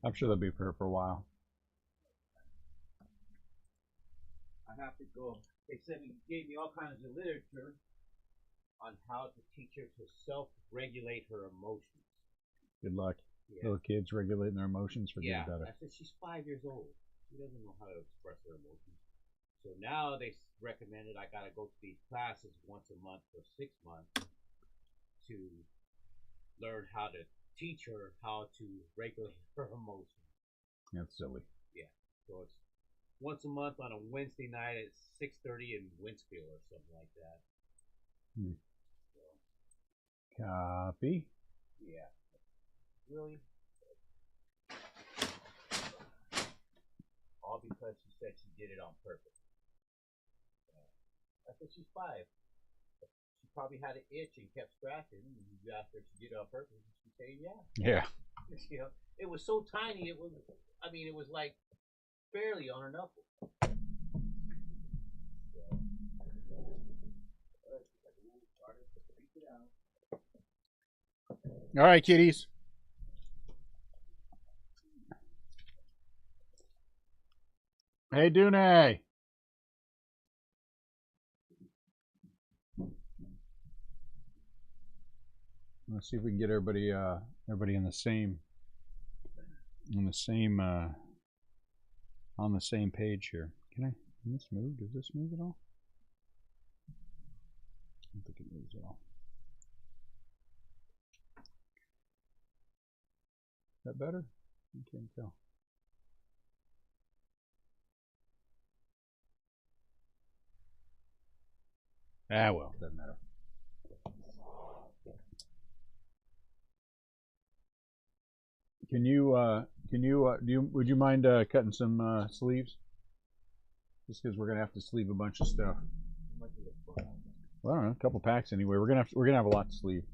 I'm sure they'll be for a while. I have to go. They said he gave me all kinds of literature on how to teach her to self-regulate her emotions. Good luck. Yeah. Little kids regulating their emotions. Forget about it. I said she's 5 years old. She doesn't know how to express her emotions. So now they recommended I gotta go to these classes once a month for 6 months to learn how to teach her how to regulate her emotions. That's silly. Yeah. So it's once a month on a Wednesday night at 6:30 in Winsfield or something like that. So, copy. Yeah. Really? All because she said she did it on purpose. I said she's 5. She probably had an itch and kept scratching. And you asked her if she did it on purpose, and she's saying yeah. Yeah. You know, it was so tiny. It was. I mean, it was like barely on her knuckle. All right, kitties. Hey, Dune. Let's see if we can get everybody in the same on the same page here. Can this move? Does this move at all? I don't think it moves at all. Is that better? I can't tell. Ah, well, doesn't matter. Would you mind cutting some sleeves? Just because we're gonna have to sleeve a bunch of stuff. Well, I don't know, a couple packs anyway. We're gonna have a lot to sleeve,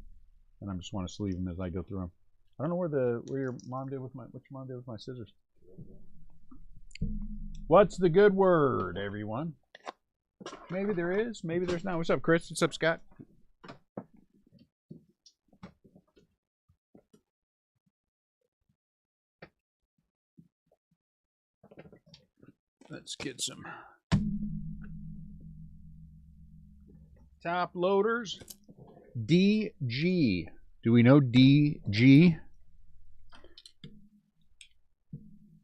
and I just want to sleeve them as I go through them. I don't know where your mom did with my scissors. What's the good word, everyone? Maybe there is, maybe there's not. What's up, Chris? What's up, Scott? Let's get some top loaders. DG. Do we know DG?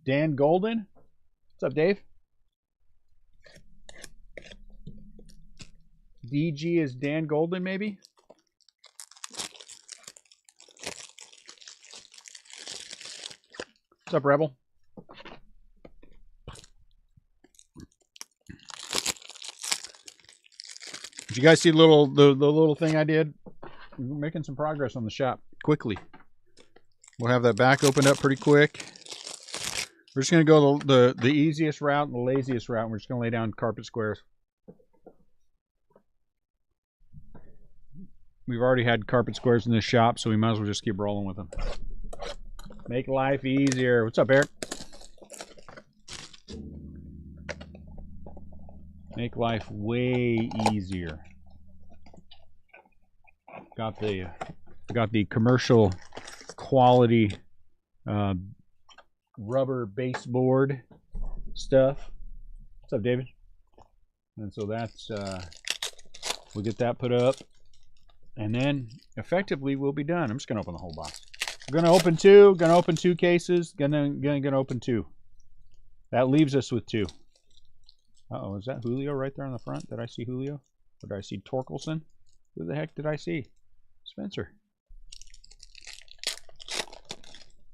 Dan Golden? What's up, Dave? DG is Dan Golden, maybe? What's up, Rebel? Did you guys see the little thing I did? We're making some progress on the shop quickly. We'll have that back opened up pretty quick. We're just going to go the easiest route and the laziest route. And we're just going to lay down carpet squares. We've already had carpet squares in this shop, so we might as well just keep rolling with them. Make life easier. What's up, Eric? Make life way easier. Got the commercial quality rubber baseboard stuff. What's up, David? And so that's we'll get that put up, and then effectively we'll be done. I'm just gonna open the whole box. I'm gonna open two. Gonna open 2 cases. Gonna open 2. That leaves us with 2. Uh-oh, is that Julio right there on the front? Did I see Julio? Or did I see Torkelson? Who the heck did I see? Spencer.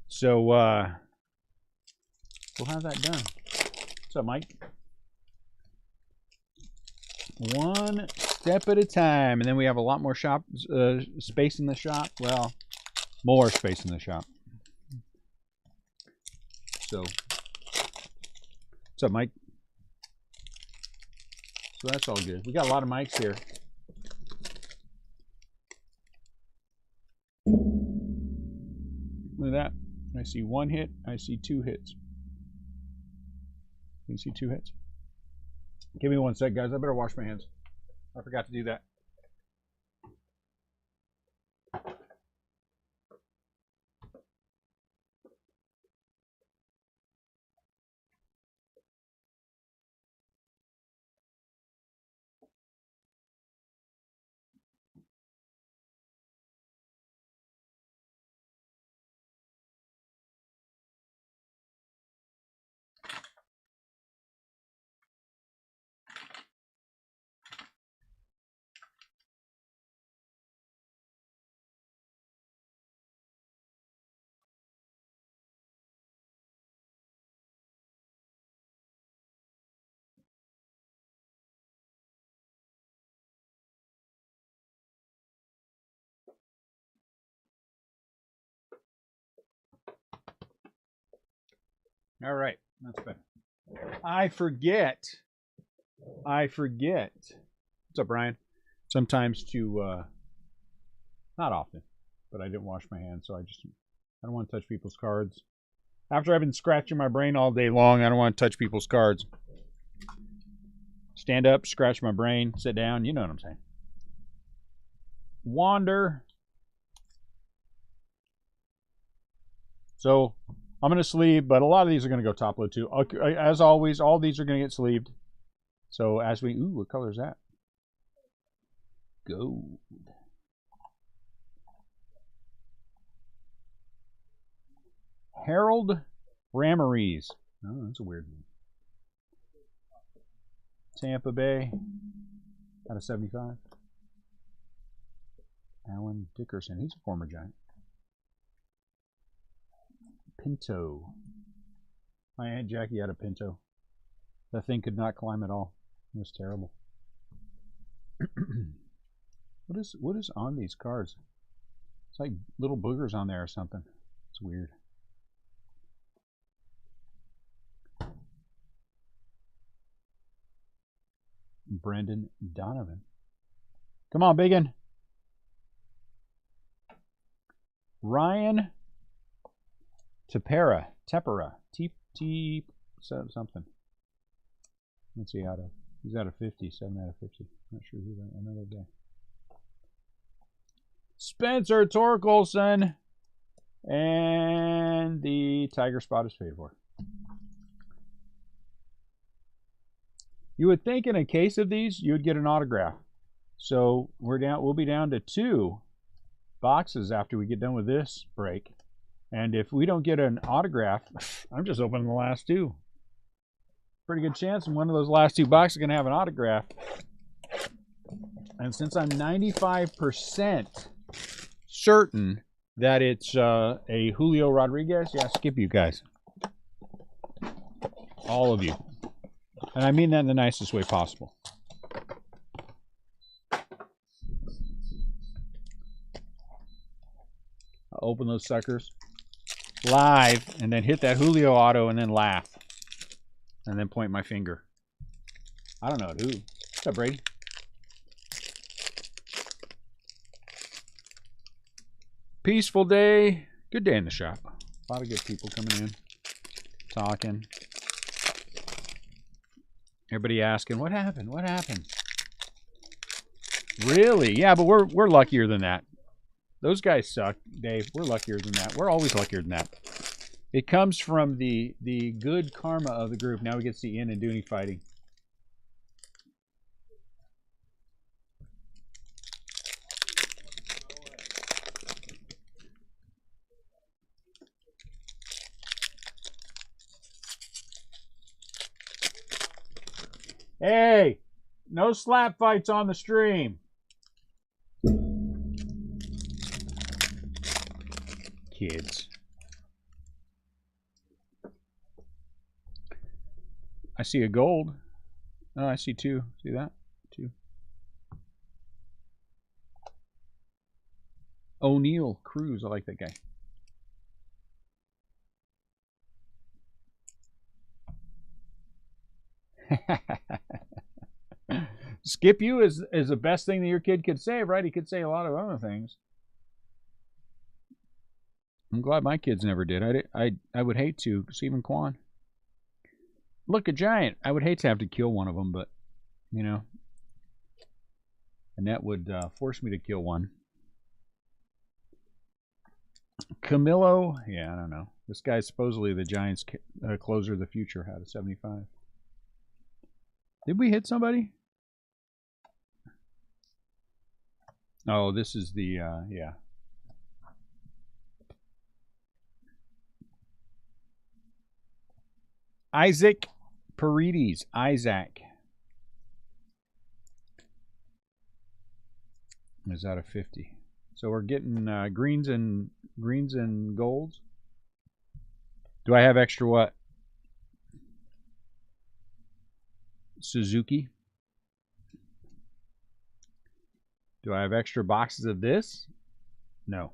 So, we'll have that done. What's up, Mike? One step at a time. And then we have a lot more shop space in the shop. Well, more space in the shop. So, what's up, Mike? So that's all good. We got a lot of mics here. Look at that. I see 1 hit. I see 2 hits. You see 2 hits? Give me 1 sec, guys. I better wash my hands. I forgot to do that. All right, that's better. I forget. What's up, Brian? Sometimes to, not often, but I didn't wash my hands, so I don't want to touch people's cards. After I've been scratching my brain all day long, I don't want to touch people's cards. Stand up, scratch my brain, sit down, you know what I'm saying. Wander. So I'm going to sleeve, but a lot of these are going to go top load too. As always, all these are going to get sleeved. So as we, ooh, what color is that? Gold. Harold Ramirez. Oh, that's a weird one. Tampa Bay out of 75. Alan Dickerson. He's a former Giant. Pinto. My Aunt Jackie had a Pinto. That thing could not climb at all. It was terrible. What is on these cards? It's like little boogers on there or something. It's weird. Brendan Donovan. Come on, Biggin. Ryan Tepera. T something. Let's see out of. He's out of 50. 7 out of 50. Not sure who that. Another guy. Spencer Torkelson. And the Tiger Spot is paid for. You would think in a case of these, you would get an autograph. So we'll be down to 2 boxes after we get done with this break. And if we don't get an autograph, I'm just opening the last 2. Pretty good chance one of those last 2 boxes is going to have an autograph. And since I'm 95% certain that it's a Julio Rodriguez, yeah, skip you guys. All of you. And I mean that in the nicest way possible. I'll open those suckers live and then hit that Julio auto and then laugh. And then point my finger. I don't know who. What's up, Brady? Peaceful day. Good day in the shop. A lot of good people coming in. Talking. Everybody asking, what happened? What happened? Really? Yeah, but we're luckier than that. Those guys suck, Dave. We're luckier than that. We're always luckier than that. It comes from the good karma of the group. Now we get to see Ian and Dooney fighting. Hey, no slap fights on the stream. Kids. I see a gold. Oh, I see 2. See that? 2. O'Neal Cruz. I like that guy. Skip you is the best thing that your kid could say, right? He could say a lot of other things. I'm glad my kids never did. I would hate to. Stephen Kwan. Look, a giant. I would hate to have to kill one of them, but, you know. And that would force me to kill one. Camilo, yeah, I don't know. This guy's supposedly the Giants closer of the future out of 75. Did we hit somebody? Oh, this is the, yeah. Isaac Paredes. Isaac. Is out of 50. So we're getting greens and golds. Do I have extra what? Suzuki. Do I have extra boxes of this? No.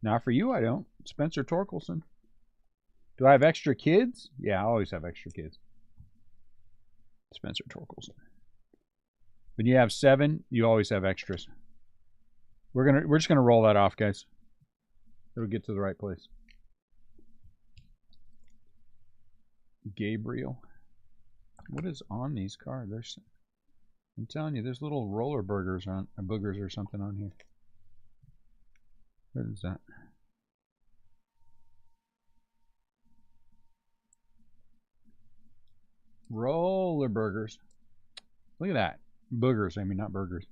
Not for you, I don't. Spencer Torkelson. Do I have extra kids? Yeah, I always have extra kids. Spencer Torkelson. When you have 7, you always have extras. We're just gonna roll that off, guys. It'll get to the right place. Gabriel. What is on these cards? I'm telling you, there's little roller burgers on boogers or something on here. What is that? Roller burgers. Look at that. Boogers, I mean, not burgers.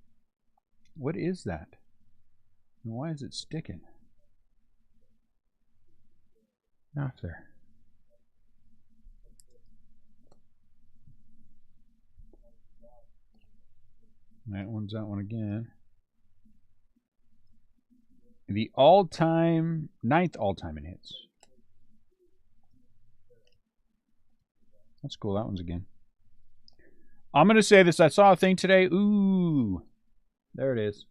What is that? And why is it sticking? Off there. That one again. The all-time, 9th all-time in hits. That's cool. That one's again. I'm going to say this. I saw a thing today. Ooh. There it is.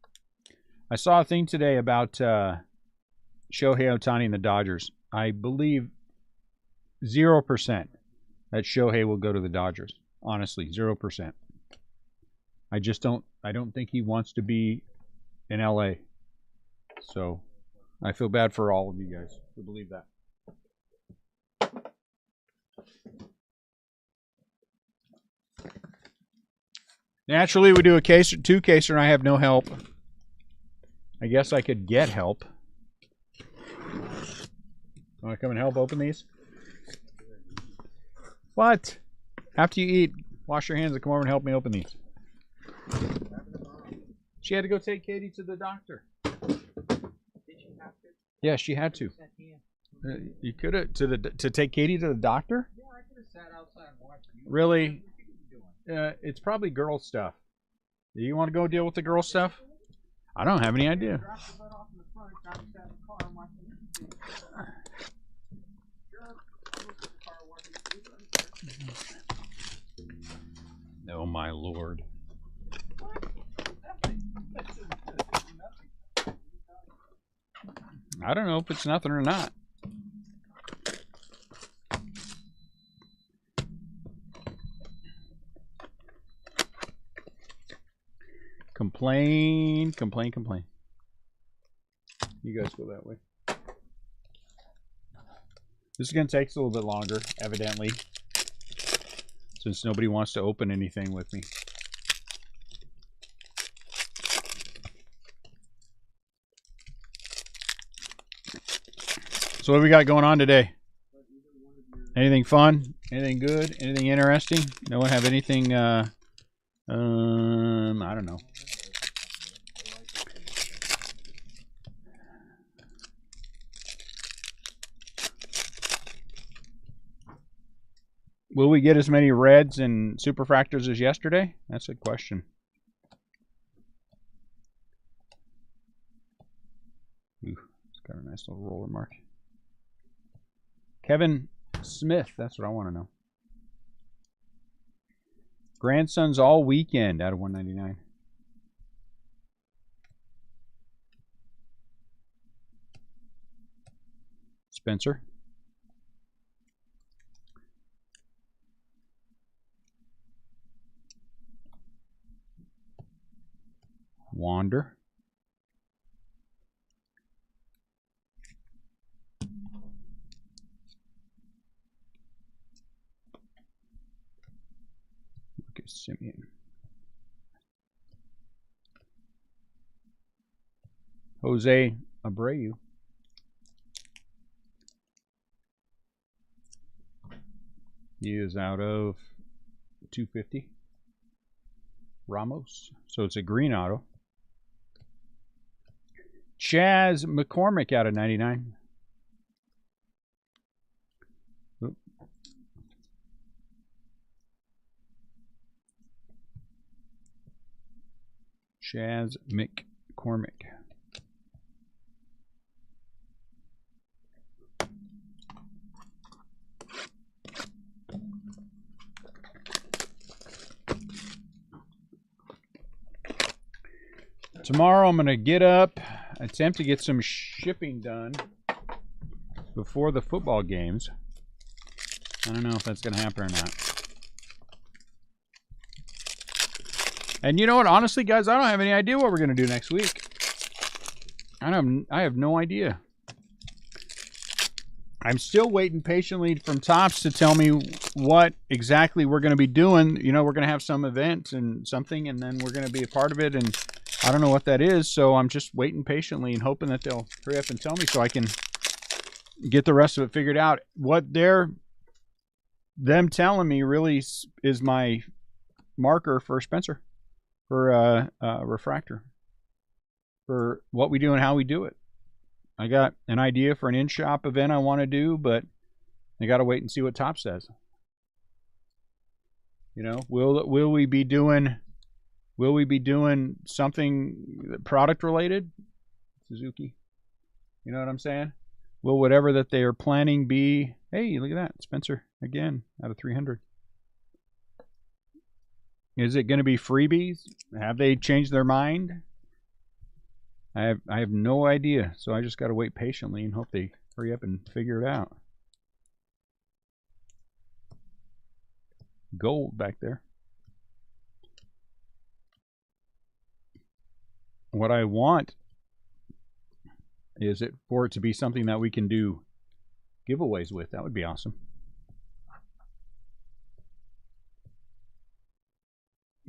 I saw a thing today about Shohei Ohtani and the Dodgers. I believe 0% that Shohei will go to the Dodgers. Honestly, 0%. I don't think he wants to be in LA. So I feel bad for all of you guys who believe that. Naturally, we do a case or 2 caser, and I have no help. I guess I could get help. Want to come and help open these? What? After you eat, wash your hands and come over and help me open these. She had to go take Katie to the doctor. Did she have to? Yeah, she had to. You could have to take Katie to the doctor? Yeah, I could have sat outside and watched you. Really? It's probably girl stuff. Do you want to go deal with the girl stuff? I don't have any idea. Oh my Lord. I don't know if it's nothing or not. Complain. You guys go that way. This is going to take us a little bit longer, evidently, since nobody wants to open anything with me. So what do we got going on today? Anything fun? Anything good? Anything interesting? No one have anything, I don't know. Will we get as many reds and superfractors as yesterday? That's a question. Ooh, it's got a nice little roller mark. Kevin Smith, that's what I want to know. Grandsons all weekend out of 199. Spencer. Wander. Lucas Simeon. Jose Abreu. He is out of 250. Ramos. So it's a green auto. Chaz McCormick out of 99. Oop. Chaz McCormick. Tomorrow I'm going to get up, attempt to get some shipping done before the football games. I don't know if that's going to happen or not. And you know what? Honestly, guys, I don't have any idea what we're going to do next week. I have no idea. I'm still waiting patiently from Topps to tell me what exactly we're going to be doing. You know, we're going to have some event and something, and then we're going to be a part of it, and I don't know what that is, so I'm just waiting patiently and hoping that they'll hurry up and tell me so I can get the rest of it figured out. What them telling me really is my marker for Spencer, for refractor, for what we do and how we do it. I got an idea for an in-shop event I want to do, but I got to wait and see what Top says. You know, will we be doing something product related? Suzuki. You know what I'm saying? Will whatever that they are planning be, hey, look at that, Spencer again out of 300. Is it going to be freebies? Have they changed their mind? I have no idea, so I just got to wait patiently and hope they hurry up and figure it out. Gold back there. What I want is for it to be something that we can do giveaways with. That would be awesome.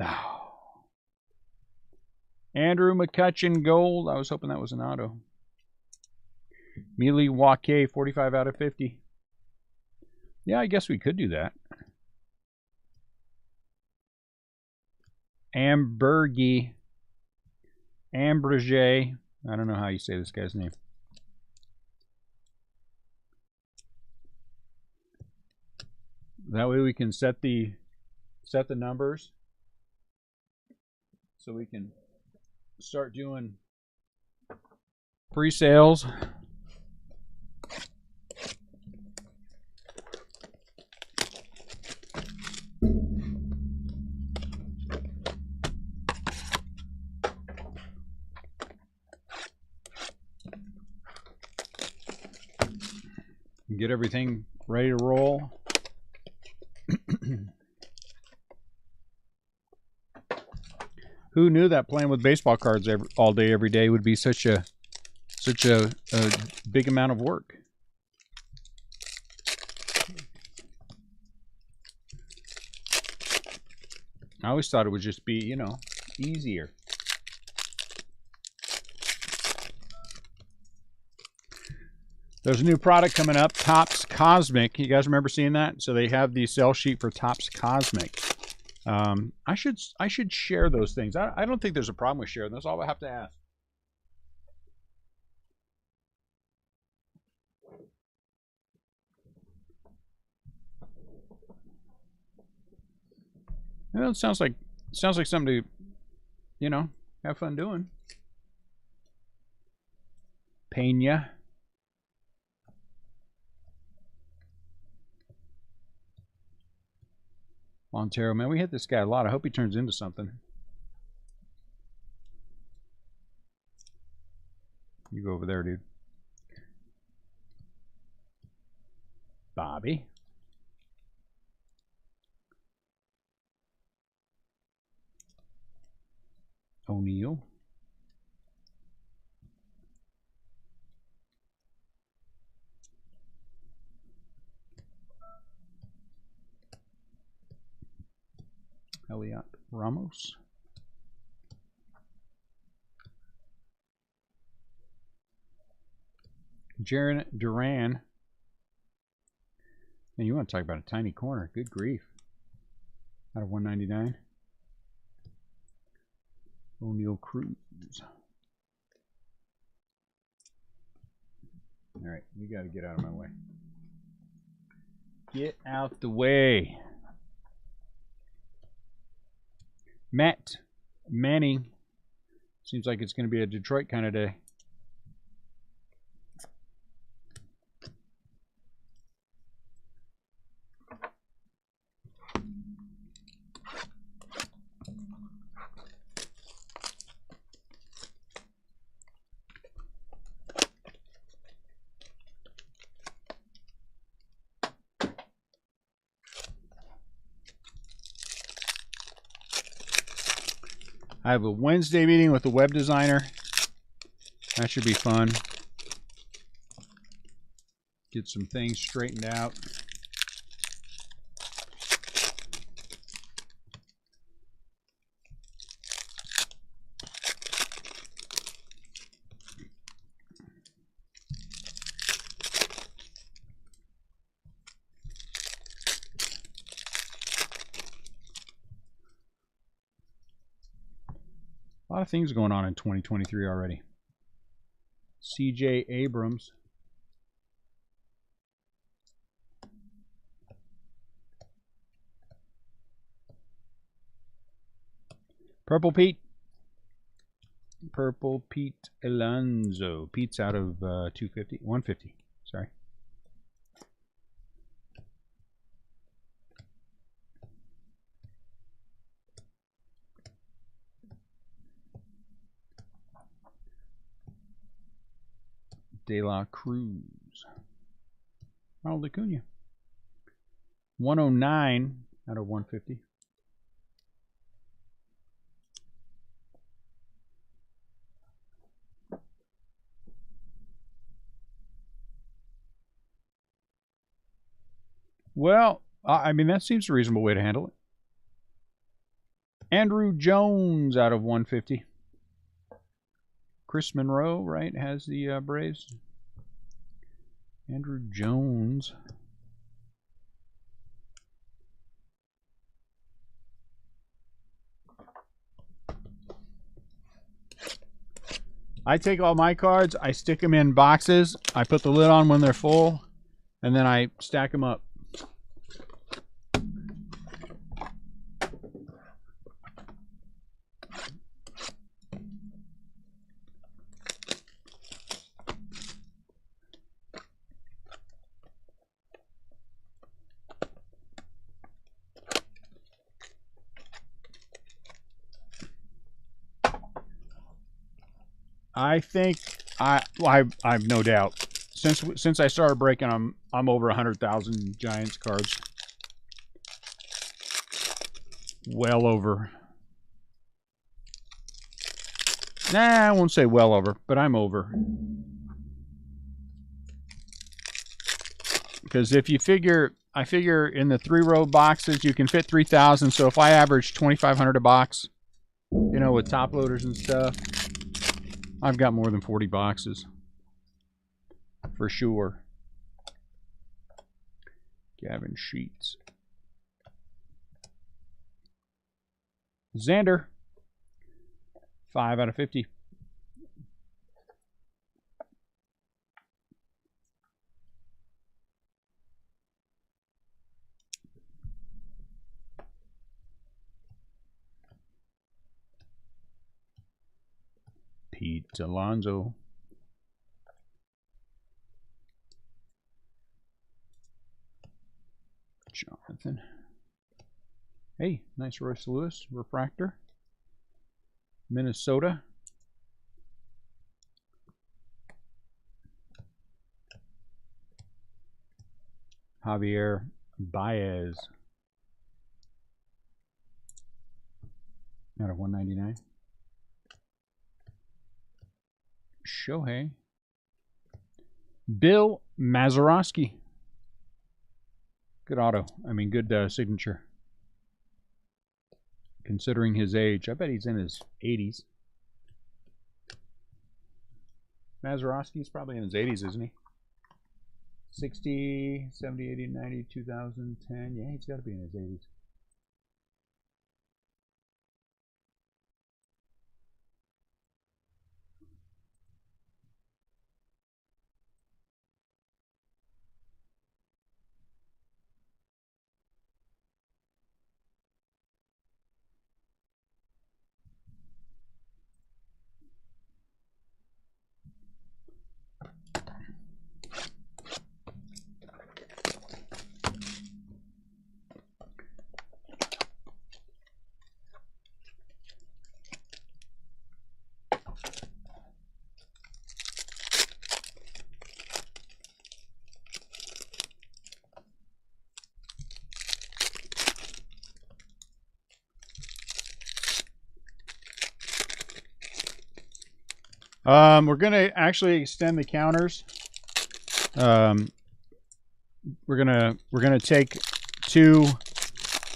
Oh. Andrew McCutcheon gold. I was hoping that was an auto. Mealy Wake 45 out of 50. Yeah, I guess we could do that. Ambergy. Ambrage. I don't know how you say this guy's name. That way we can set the numbers so we can start doing pre-sales. Get everything ready to roll. Who knew that playing with baseball cards all day, every day would be such a big amount of work? I always thought it would just be, you know, easier. There's a new product coming up, Topps Cosmic. You guys remember seeing that? So they have the sell sheet for Topps Cosmic. I should share those things. I don't think there's a problem with sharing those. All I have to ask. Well, it sounds like something to, you know, have fun doing. Pena. Montero, man, we hit this guy a lot. I hope he turns into something. You go over there, dude. Bobby. O'Neill. Elliot Ramos. Jaron Duran. And you want to talk about a tiny corner. Good grief. Out of 199. O'Neill Cruz. All right, you got to get out of my way. Get out the way. Matt Manning. Seems like it's going to be a Detroit kind of day. I have a Wednesday meeting with a web designer. That should be fun. Get some things straightened out. A lot of things going on in 2023 already. CJ Abrams. Purple Pete. Purple Pete Alonzo. Pete's out of 250. 150. Sorry. De La Cruz. Ronald Acuna. 109 out of 150. Well, I mean, that seems a reasonable way to handle it. Andrew Jones out of 150. Chris Monroe, right, has the Braves. Andrew Jones. I take all my cards, I stick them in boxes, I put the lid on when they're full, and then I stack them up. I think I've no doubt since I started breaking, I'm over 100,000 Giants cards. Well over. Nah, I won't say well over, but I'm over. Because if you figure, I figure in the 3-row boxes you can fit 3,000. So if I average 2,500 a box, you know, with top loaders and stuff, I've got more than 40 boxes. For sure. Gavin Sheets. Xander. 5 out of 50. Pete Alonso. Jonathan. Hey, nice Royce Lewis refractor. Minnesota. Javier Baez. Out of 199. Shohei. Bill Mazeroski. Good auto. I mean, good signature. Considering his age. I bet he's in his 80s. Mazeroski's probably in his 80s, isn't he? 60, 70, 80, 90, 2010. Yeah, he's got to be in his 80s. We're gonna actually extend the counters. We're gonna take 2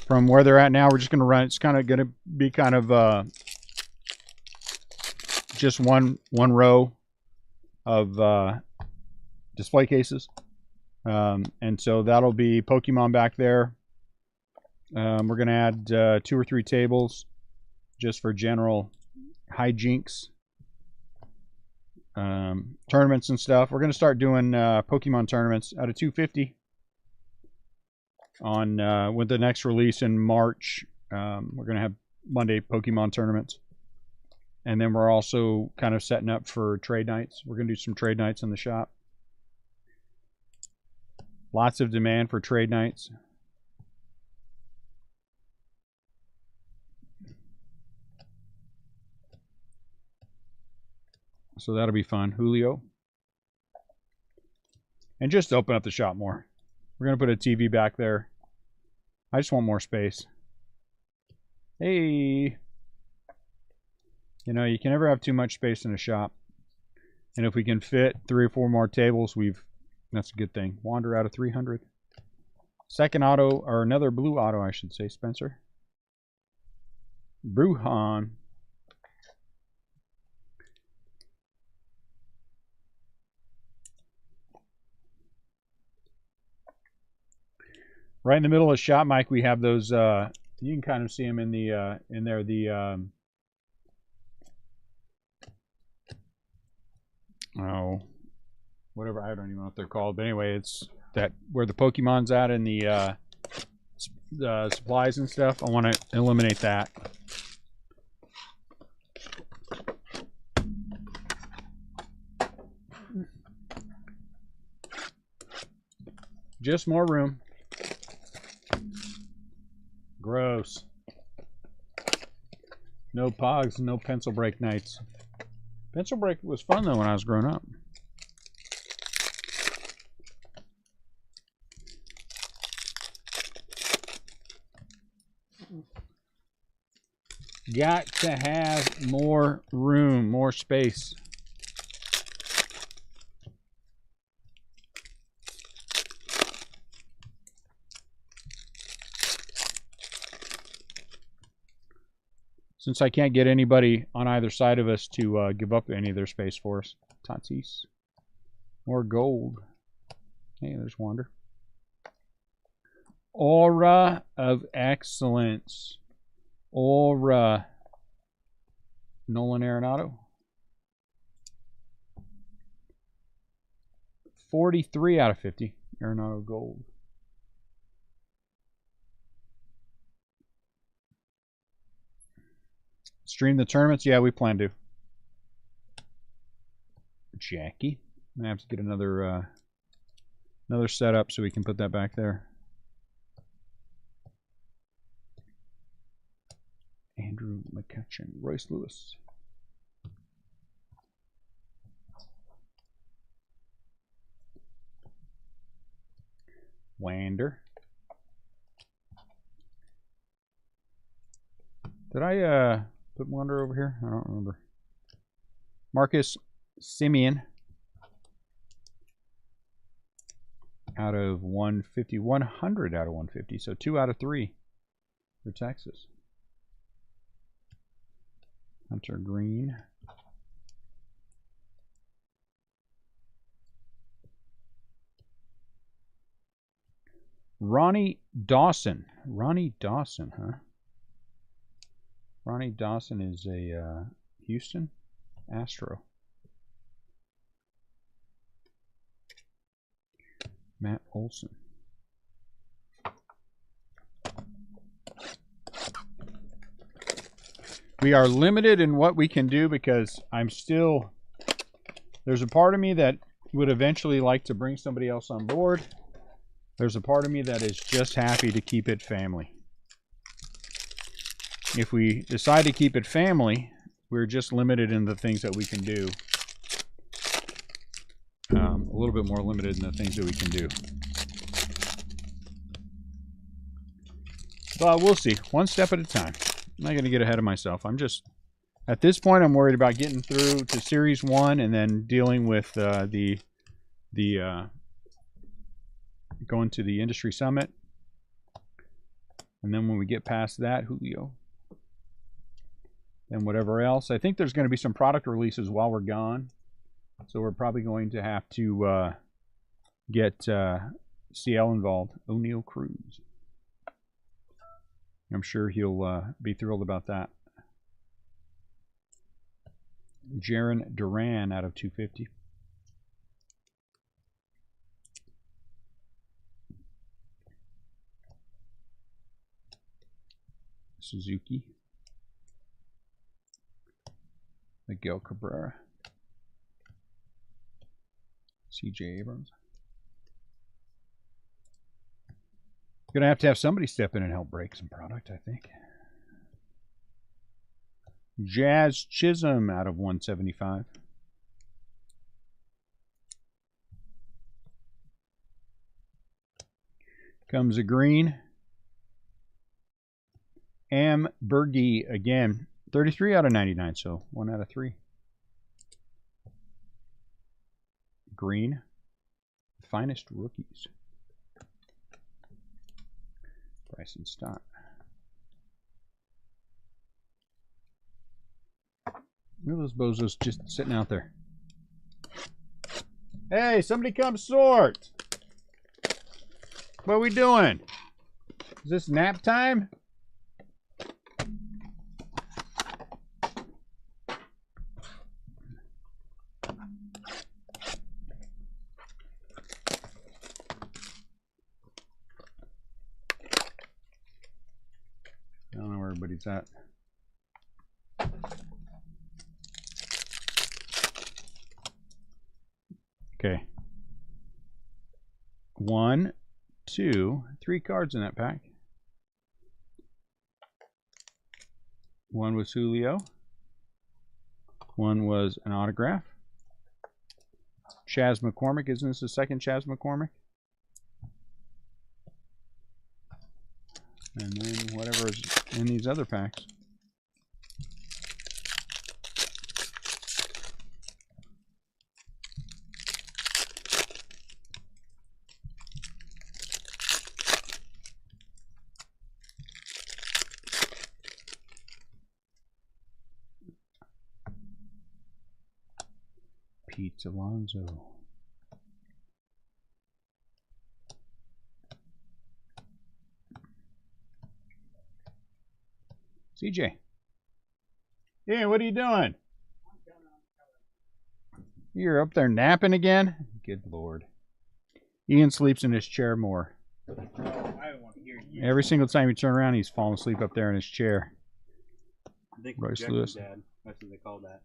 from where they're at now. We're just gonna run. It's kind of gonna be kind of just one row of display cases, and so that'll be Pokemon back there. We're gonna add 2 or 3 tables just for general hijinks. Tournaments and stuff. We're going to start doing Pokemon tournaments out of 250 on with the next release in March. We're going to have Monday Pokemon tournaments. And then we're also kind of setting up for trade nights. We're going to do some trade nights in the shop. Lots of demand for trade nights. So that'll be fun. Julio. And just open up the shop more. We're going to put a TV back there. I just want more space. Hey. You know, you can never have too much space in a shop. And if we can fit 3 or 4 more tables, that's a good thing. Wander out of 300. Second auto, or another blue auto, I should say, Spencer. Bruhan. Right in the middle of the shop, Mike, we have those. You can kind of see them in the in there. The whatever, I don't even know what they're called. But anyway, it's that where the Pokemon's at in the supplies and stuff. I want to eliminate that. Just more room. Gross. No pogs, no pencil break nights. Pencil break was fun though when I was growing up. Got to have more room, more space. Since I can't get anybody on either side of us to give up any of their space for us. Tatis. More gold. Hey, there's Wander. Aura of excellence. Aura. Nolan Arenado. 43 out of 50. Arenado gold. Stream the tournaments? Yeah, we plan to. Jackie. I have to get another setup so we can put that back there. Andrew McCutcheon. Royce Lewis. Wander. Did I put Wander over here? I don't remember. Marcus Simeon. Out of 150. 100 out of 150. So 2 out of 3 for Texas. Hunter Green. Ronnie Dawson. Ronnie Dawson, huh? Ronnie Dawson is a Houston Astro. Matt Olson. We are limited in what we can do because there's a part of me that would eventually like to bring somebody else on board. There's a part of me that is just happy to keep it family. If we decide to keep it family, we're just limited in the things that we can do. A little bit more limited in the things that we can do. But we'll see. One step at a time. I'm not going to get ahead of myself. At this point, I'm worried about getting through to Series 1 and then dealing with going to the Industry Summit. And then when we get past that, Julio, and whatever else. I think there's going to be some product releases while we're gone. So we're probably going to have to get CL involved. O'Neill Cruz. I'm sure he'll be thrilled about that. Jaron Duran out of 250. Suzuki. Miguel Cabrera. CJ Abrams. Gonna have to have somebody step in and help break some product, I think. Jazz Chisholm out of 175. Comes a green. Am Berge again. 33 out of 99, so 1 out of 3. Green. Finest rookies. Bryson Stott. Look at those bozos just sitting out there. Hey, somebody come sort. What are we doing? Is this nap time? I don't know where everybody's at. Okay. 1, 2, 3 cards in that pack. One was Julio. One was an autograph. Chaz McCormick. Isn't this the second Chaz McCormick? And then whatever is in these other packs. Pete Alonso. CJ. Hey, what are you doing? You're up there napping again? Good Lord. Ian sleeps in his chair more. I don't want to hear you. Every single time you turn around, he's falling asleep up there in his chair. I think Royce projection, Lewis. Dad. That's what they call that.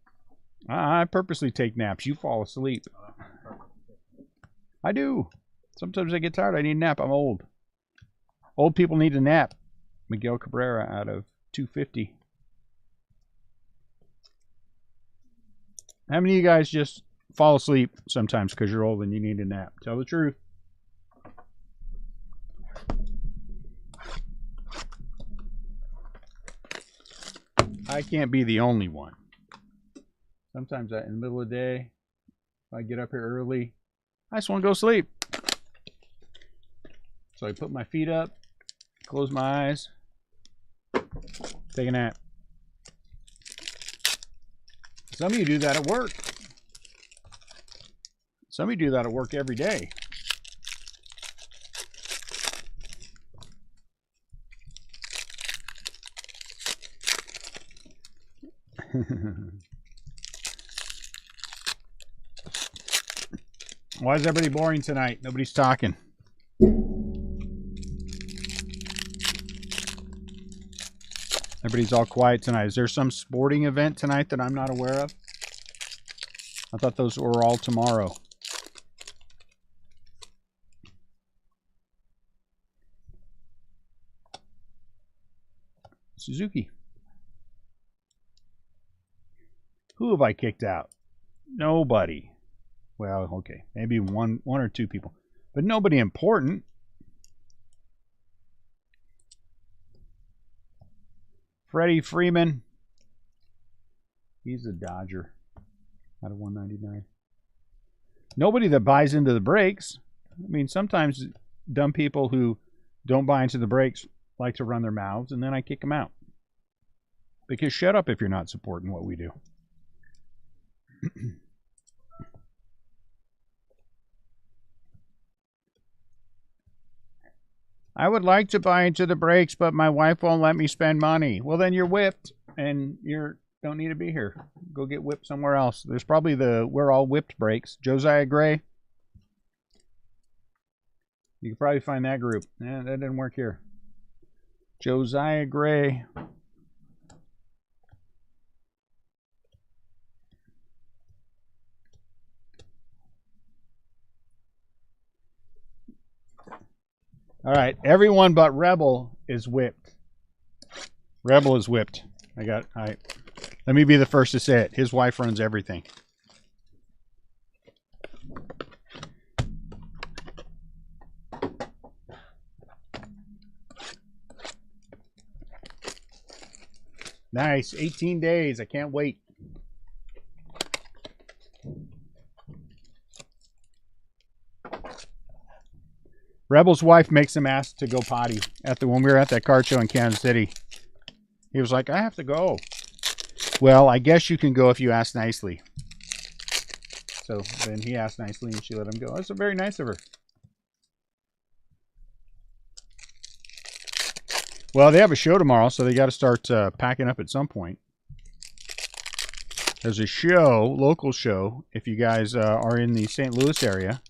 I purposely take naps. You fall asleep. I do. Sometimes I get tired. I need a nap. I'm old. Old people need a nap. Miguel Cabrera out of 250. How many of you guys just fall asleep sometimes because you're old and you need a nap? Tell the truth. I can't be the only one. Sometimes in the middle of the day, if I get up here early, I just want to go sleep. So I put my feet up, close my eyes, take a nap. Some of you do that at work. Some of you do that at work every day. Why is everybody boring tonight? Nobody's talking. Everybody's all quiet tonight. Is there some sporting event tonight that I'm not aware of? I thought those were all tomorrow. Suzuki. Who have I kicked out? Nobody. Well, okay. Maybe one or two people. But nobody important. Freddie Freeman. He's a Dodger. Out of 199. Nobody that buys into the breaks. I mean, sometimes dumb people who don't buy into the breaks like to run their mouths, and then I kick them out. Because shut up if you're not supporting what we do. I would like to buy into the breaks, but my wife won't let me spend money. Well, then you're whipped, and you don't need to be here. Go get whipped somewhere else. There's probably the We're All Whipped breaks. Josiah Gray. You can probably find that group. That didn't work here. Josiah Gray. All right, everyone but Rebel is whipped. Rebel is whipped. Let me be the first to say it. His wife runs everything. Nice, 18 days. I can't wait. Rebel's wife makes him ask to go potty when we were at that card show in Kansas City. He was like, I have to go. Well, I guess you can go if you ask nicely. So then he asked nicely and she let him go. That's very nice of her. Well, they have a show tomorrow, so they got to start packing up at some point. There's a show, local show, if you guys are in the St. Louis area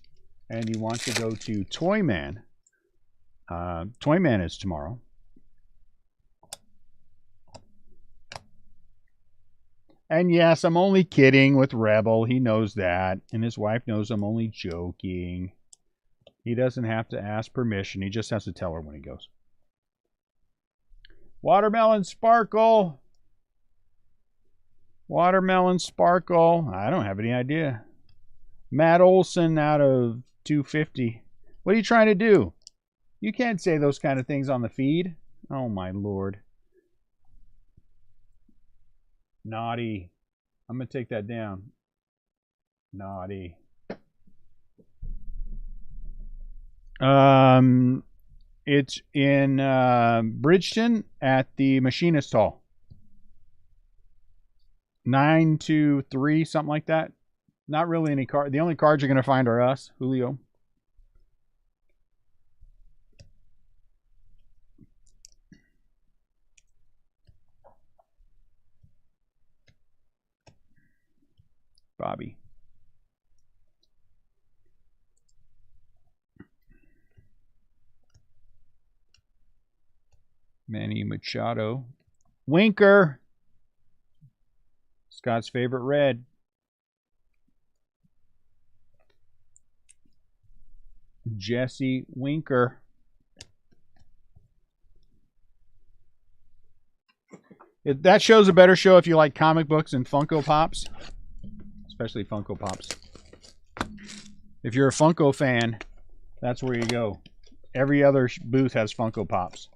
and you want to go to Toyman. Toyman is tomorrow. And yes, I'm only kidding with Rebel. He knows that. And his wife knows I'm only joking. He doesn't have to ask permission. He just has to tell her when he goes. Watermelon Sparkle. Watermelon Sparkle. I don't have any idea. Matt Olson out of 250. What are you trying to do? You can't say those kind of things on the feed. Oh, my Lord. Naughty. I'm going to take that down. Naughty. It's in Bridgeton at the Machinist Hall. 9 to 3, something like that. Not really any card. The only cards you're going to find are us, Julio. Bobby. Manny Machado. Winker. Scott's favorite red. Jesse Winker. That show's a better show if you like comic books and Funko Pops. Especially Funko Pops. If you're a Funko fan, that's where you go. Every other booth has Funko Pops.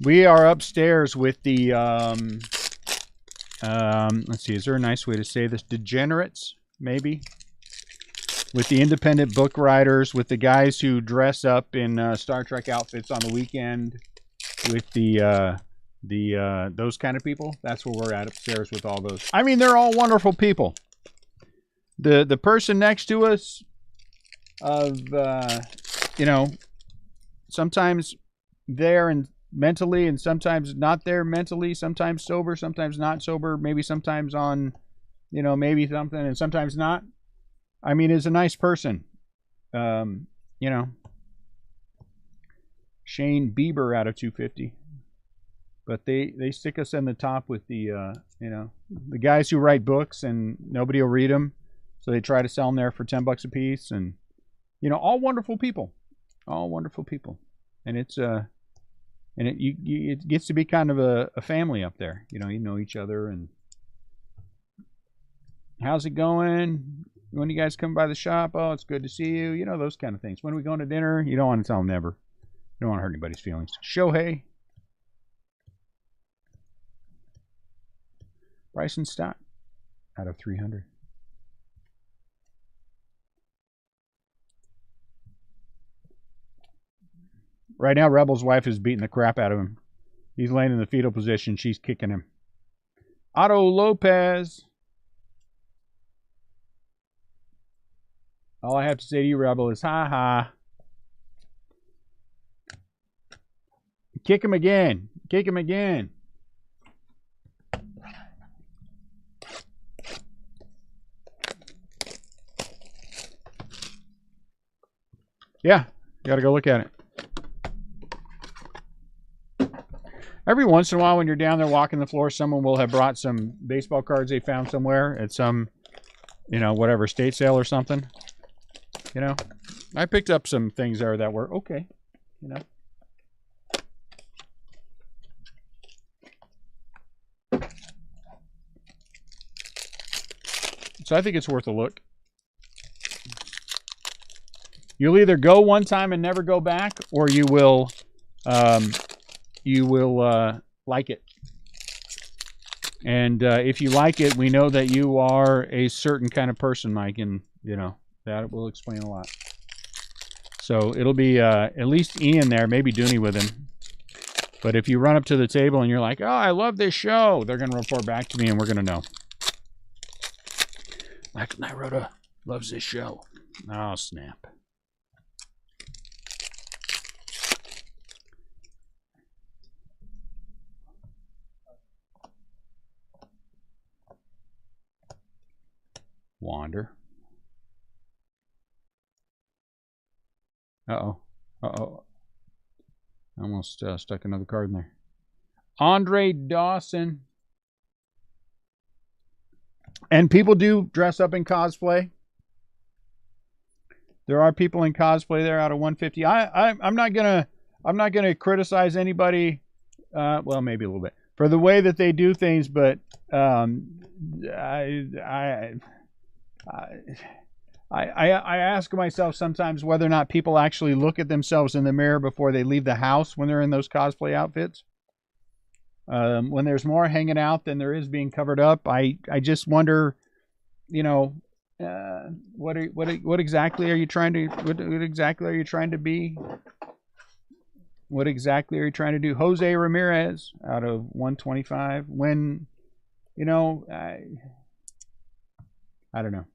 We are upstairs with the, let's see, is there a nice way to say this? Degenerates, maybe? With the independent book writers, with the guys who dress up in Star Trek outfits on the weekend, with the those kind of people. That's where we're at upstairs with all those. I mean, they're all wonderful people. The person next to us, you know, sometimes there and mentally and sometimes not there mentally, sometimes sober, sometimes not sober, maybe sometimes on, maybe something and sometimes not. I mean, is a nice person. Shane Bieber out of 250. But they stick us in the top with the, the guys who write books and nobody will read them. So they try to sell them there for $10 a piece. And, all wonderful people. All wonderful people. And it's, it gets to be kind of a family up there. You know each other. And how's it going? When you guys come by the shop? Oh, it's good to see you. Those kind of things. When are we going to dinner? You don't want to tell them never. You don't want to hurt anybody's feelings. Shohei. Bryson Stott out of 300. Right now, Rebel's wife is beating the crap out of him. He's laying in the fetal position. She's kicking him. Otto Lopez. All I have to say to you, Rebel, is ha ha. Kick him again. Kick him again. Yeah, you got to go look at it. Every once in a while when you're down there walking the floor, someone will have brought some baseball cards they found somewhere at some, whatever, estate sale or something. I picked up some things there that were okay, So I think it's worth a look. You'll either go one time and never go back, or you will like it. And if you like it, we know that you are a certain kind of person, Mike, and that will explain a lot. So it'll be at least Ian there, maybe Dooney with him. But if you run up to the table and you're like, "Oh, I love this show," they're going to report back to me, and we're going to know. Michael Nyrota loves this show. Oh, snap. Wander. Uh-oh. Uh-oh. Almost stuck another card in there. Andre Dawson. And people do dress up in cosplay. There are people in cosplay there out of 150. I'm not gonna criticize anybody. Well, maybe a little bit for the way that they do things, but I ask myself sometimes whether or not people actually look at themselves in the mirror before they leave the house when they're in those cosplay outfits. When there's more hanging out than there is being covered up, I just wonder, what exactly are you trying to be? What exactly are you trying to do? Jose Ramirez out of 125. When, I don't know.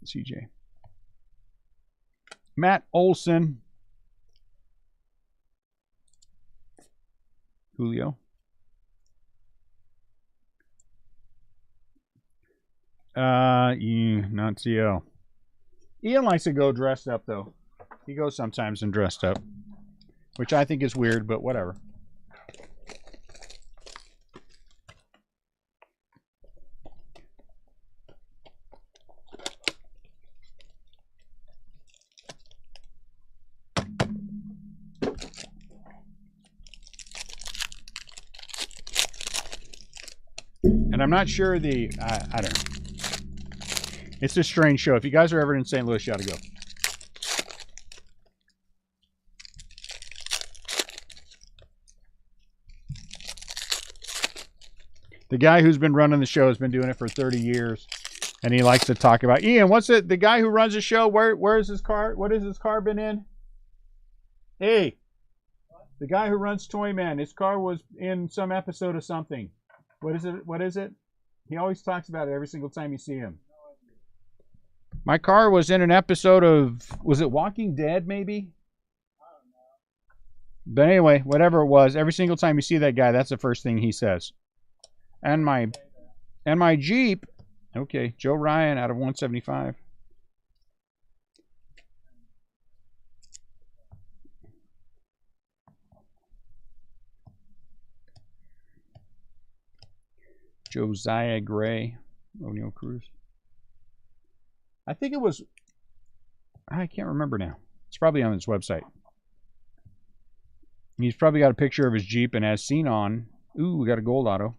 CJ. Matt Olson. Julio. Not CO. Ian likes to go dressed up, though. He goes sometimes and dressed up, which I think is weird, but whatever. And I'm not sure I don't know. It's a strange show. If you guys are ever in St. Louis, you ought to go. The guy who's been running the show has been doing it for 30 years. And he likes to talk about, Ian, what's it? The guy who runs the show, where is his car? What has his car been in? Hey, the guy who runs Toy Man, his car was in some episode of something. What is it? He always talks about it every single time you see him. My car was in an episode of, was it Walking Dead maybe? But anyway, whatever it was, every single time you see that guy, that's the first thing he says. And my Jeep, okay, Joe Ryan out of 175. Josiah Gray, O'Neill Cruz. I think it was, I can't remember now. It's probably on his website. He's probably got a picture of his Jeep and as seen on, ooh, we got a gold auto.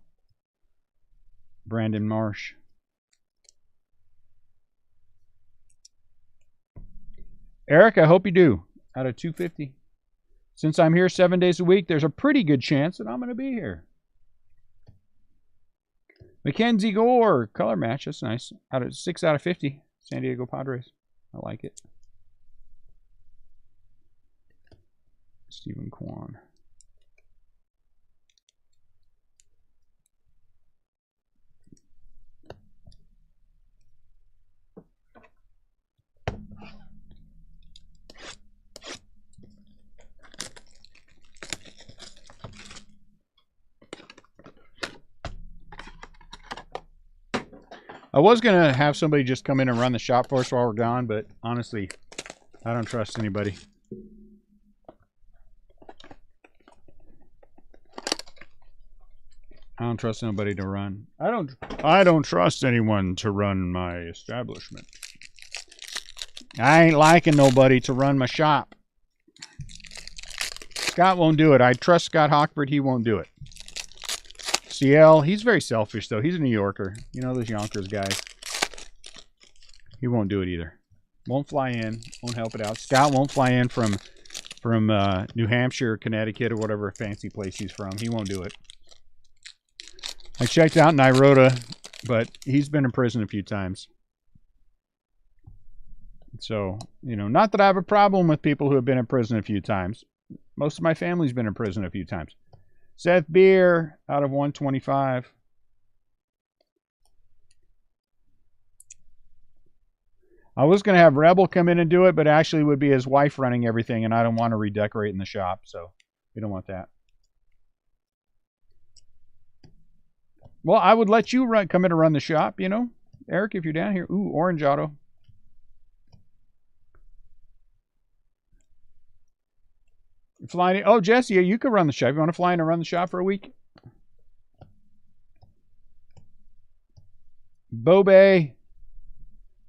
Brandon Marsh. Eric, I hope you do. Out of 250. Since I'm here 7 days a week, there's a pretty good chance that I'm going to be here. Mackenzie Gore, color match. That's nice. 6 out of 50. San Diego Padres. I like it. Stephen Kwan. I was going to have somebody just come in and run the shop for us while we're gone, but honestly, I don't trust anybody. I don't trust nobody to run. I don't trust anyone to run my establishment. I ain't liking nobody to run my shop. Scott won't do it. I trust Scott Hockford. He won't do it. CL, he's very selfish, though. He's a New Yorker. You know those Yonkers guys. He won't do it either. Won't fly in. Won't help it out. Scott won't fly in from New Hampshire, Connecticut, or whatever fancy place he's from. He won't do it. I checked out Nairobi, but he's been in prison a few times. So, you know, not that I have a problem with people who have been in prison a few times. Most of my family's been in prison a few times. Seth Beer out of 125. I was going to have Rebel come in and do it, but actually it would be his wife running everything, and I don't want to redecorate in the shop, so we don't want that. Well, I would let you come in and run the shop, you know, Eric, if you're down here. Ooh, orange auto. Flying. Oh, Jesse, you could run the shop. You want to fly in and run the shop for a week? Bobe.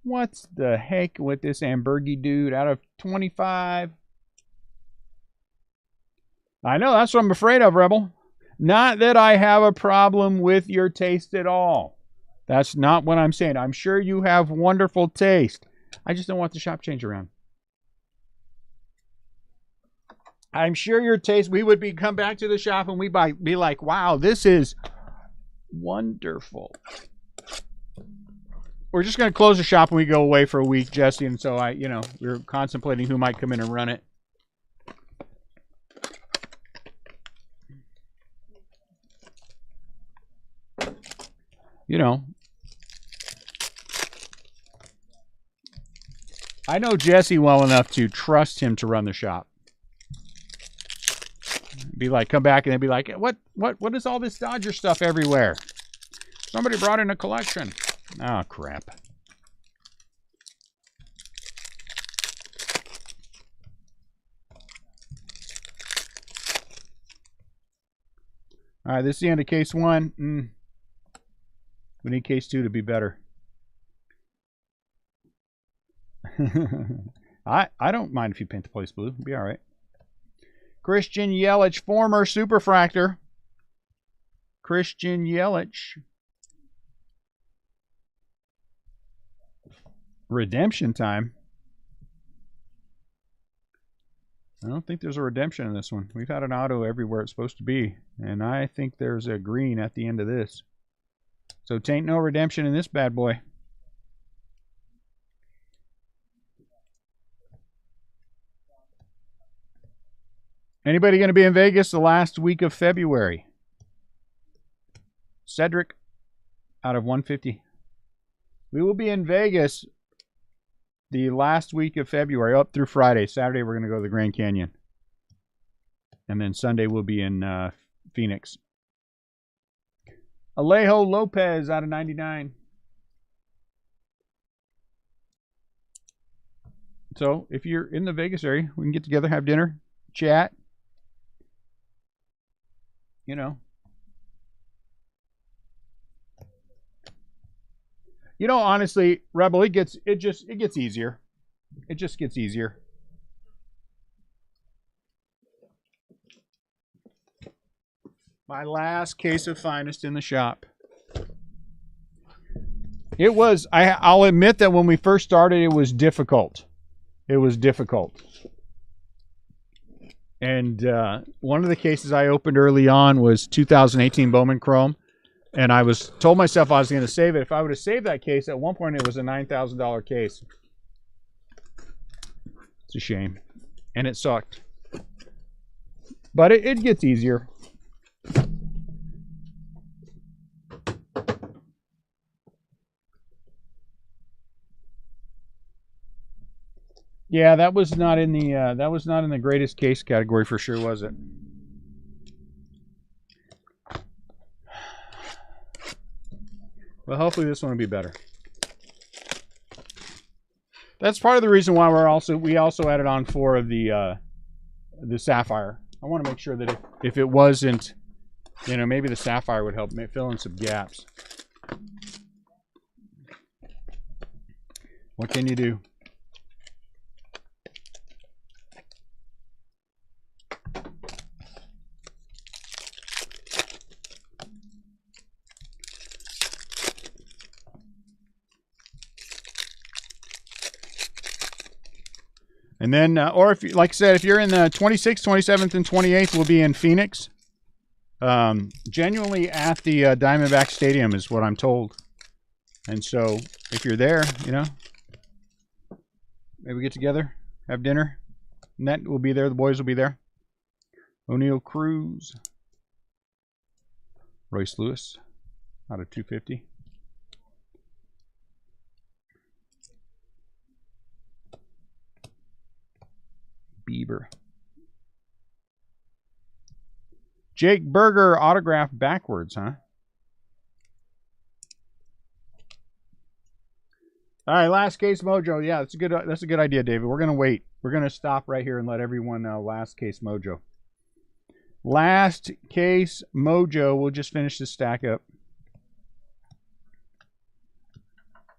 What's the heck with this Ambergy dude? Out of 25. I know, that's what I'm afraid of, Rebel. Not that I have a problem with your taste at all. That's not what I'm saying. I'm sure you have wonderful taste. I just don't want the shop change around. I'm sure your taste, we would come back to the shop and we'd be like, wow, this is wonderful. We're just going to close the shop when we go away for a week, Jesse. And so we're contemplating who might come in and run it. You know, I know Jesse well enough to trust him to run the shop. Be like, come back and they'd be like, what is all this Dodger stuff everywhere? Somebody brought in a collection. Oh, crap. All right, this is the end of case 1. We need case 2 to be better. I don't mind if you paint the place blue. It'll be all right. Christian Yelich, former Superfractor. Christian Yelich. Redemption time. I don't think there's a redemption in this one. We've had an auto everywhere it's supposed to be. And I think there's a green at the end of this. So tain't no redemption in this bad boy. Anybody going to be in Vegas the last week of February? Cedric out of 150. We will be in Vegas the last week of February, up through Friday. Saturday, we're going to go to the Grand Canyon. And then Sunday, we'll be in Phoenix. Alejo Lopez out of 99. So, if you're in the Vegas area, we can get together, have dinner, chat. You know. You know, honestly, Rebel, it gets easier. It just gets easier. My last case of finest in the shop. It was, I'll admit that when we first started, it was difficult. It was difficult. And one of the cases I opened early on was 2018 Bowman Chrome. And I told myself I was going to save it. If I would have saved that case, at one point it was a $9,000 case. It's a shame. And it sucked. But it gets easier. Yeah, that was not in the greatest case category for sure, was it? Well, hopefully this one will be better. That's part of the reason why we also added on 4 of the Sapphire. I want to make sure that if it wasn't, you know, maybe the Sapphire would help fill in some gaps. What can you do? And then, or if, like I said, if you're in the 26th, 27th, and 28th, we'll be in Phoenix. Genuinely at the Diamondback Stadium is what I'm told. And so, if you're there, you know, maybe get together, have dinner. Net will be there. The boys will be there. O'Neill Cruz. Royce Lewis out of 250. Bieber. Jake Berger autograph backwards, huh? All right, last case mojo. Yeah, that's a good idea, David. We're gonna wait. We're gonna stop right here and let everyone know. Last case mojo. Last case mojo. We'll just finish this stack up.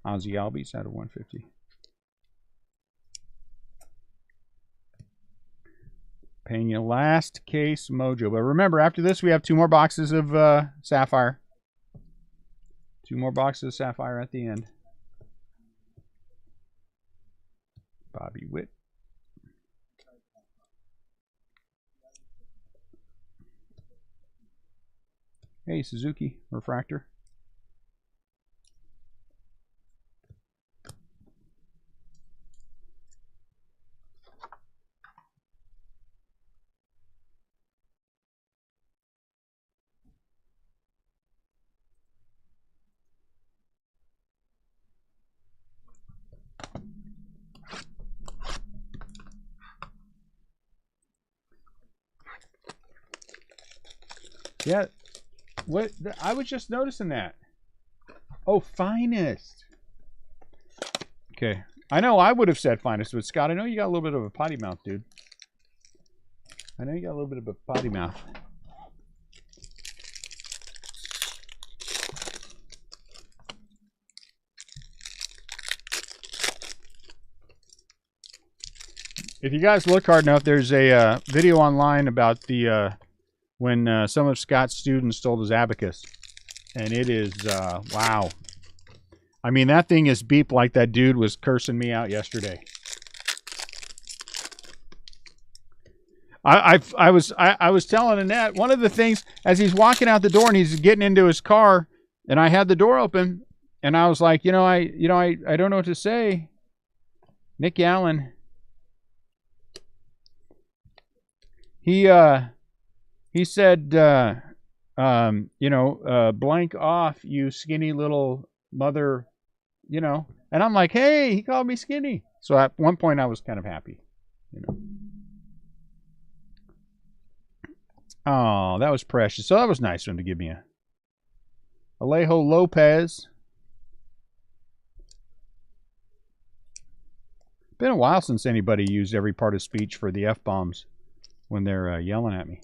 Ozzy Albies out of 150. Pena, last case mojo. But remember, after this, we have 2 more boxes of Sapphire. 2 more boxes of Sapphire at the end. Bobby Witt. Hey, Suzuki refractor. Yeah, what I was just noticing that. Oh, finest. Okay, I know I would have said finest, but Scott, I know you got a little bit of a potty mouth, dude. I know you got a little bit of a potty mouth. If you guys look hard enough, there's a video online about the when some of Scott's students stole his abacus. And it is, wow. I mean, that thing is beeped like that dude was cursing me out yesterday. I was telling Annette, one of the things, as he's walking out the door and he's getting into his car, and I had the door open, and I was like, I don't know what to say. Nick Allen. He said, blank off, you skinny little mother, And I'm like, hey, he called me skinny. So at one point I was kind of happy, Oh, that was precious. So that was nice of him to give me a Alejo Lopez. Been a while since anybody used every part of speech for the F-bombs when they're yelling at me.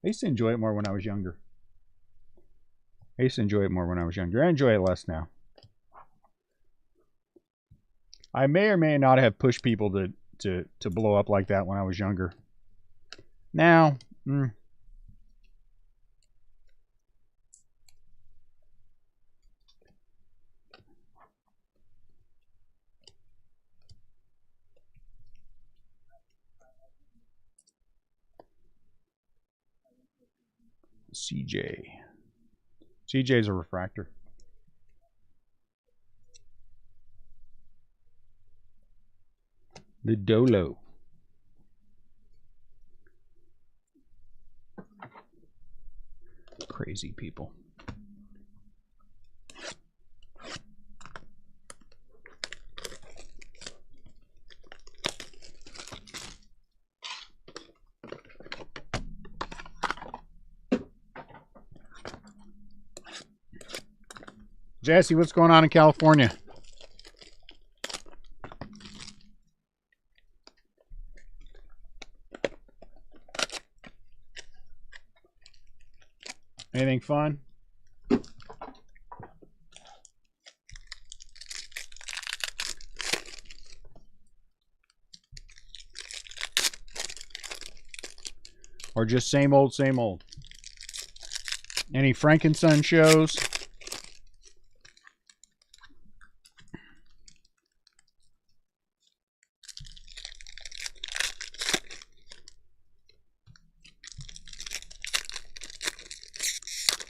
I used to enjoy it more when I was younger. I enjoy it less now. I may or may not have pushed people to blow up like that when I was younger. Now, CJ's a refractor. The Dolo. Crazy people. Jesse, what's going on in California? Anything fun? Or just same old, same old? Any Frankenson shows?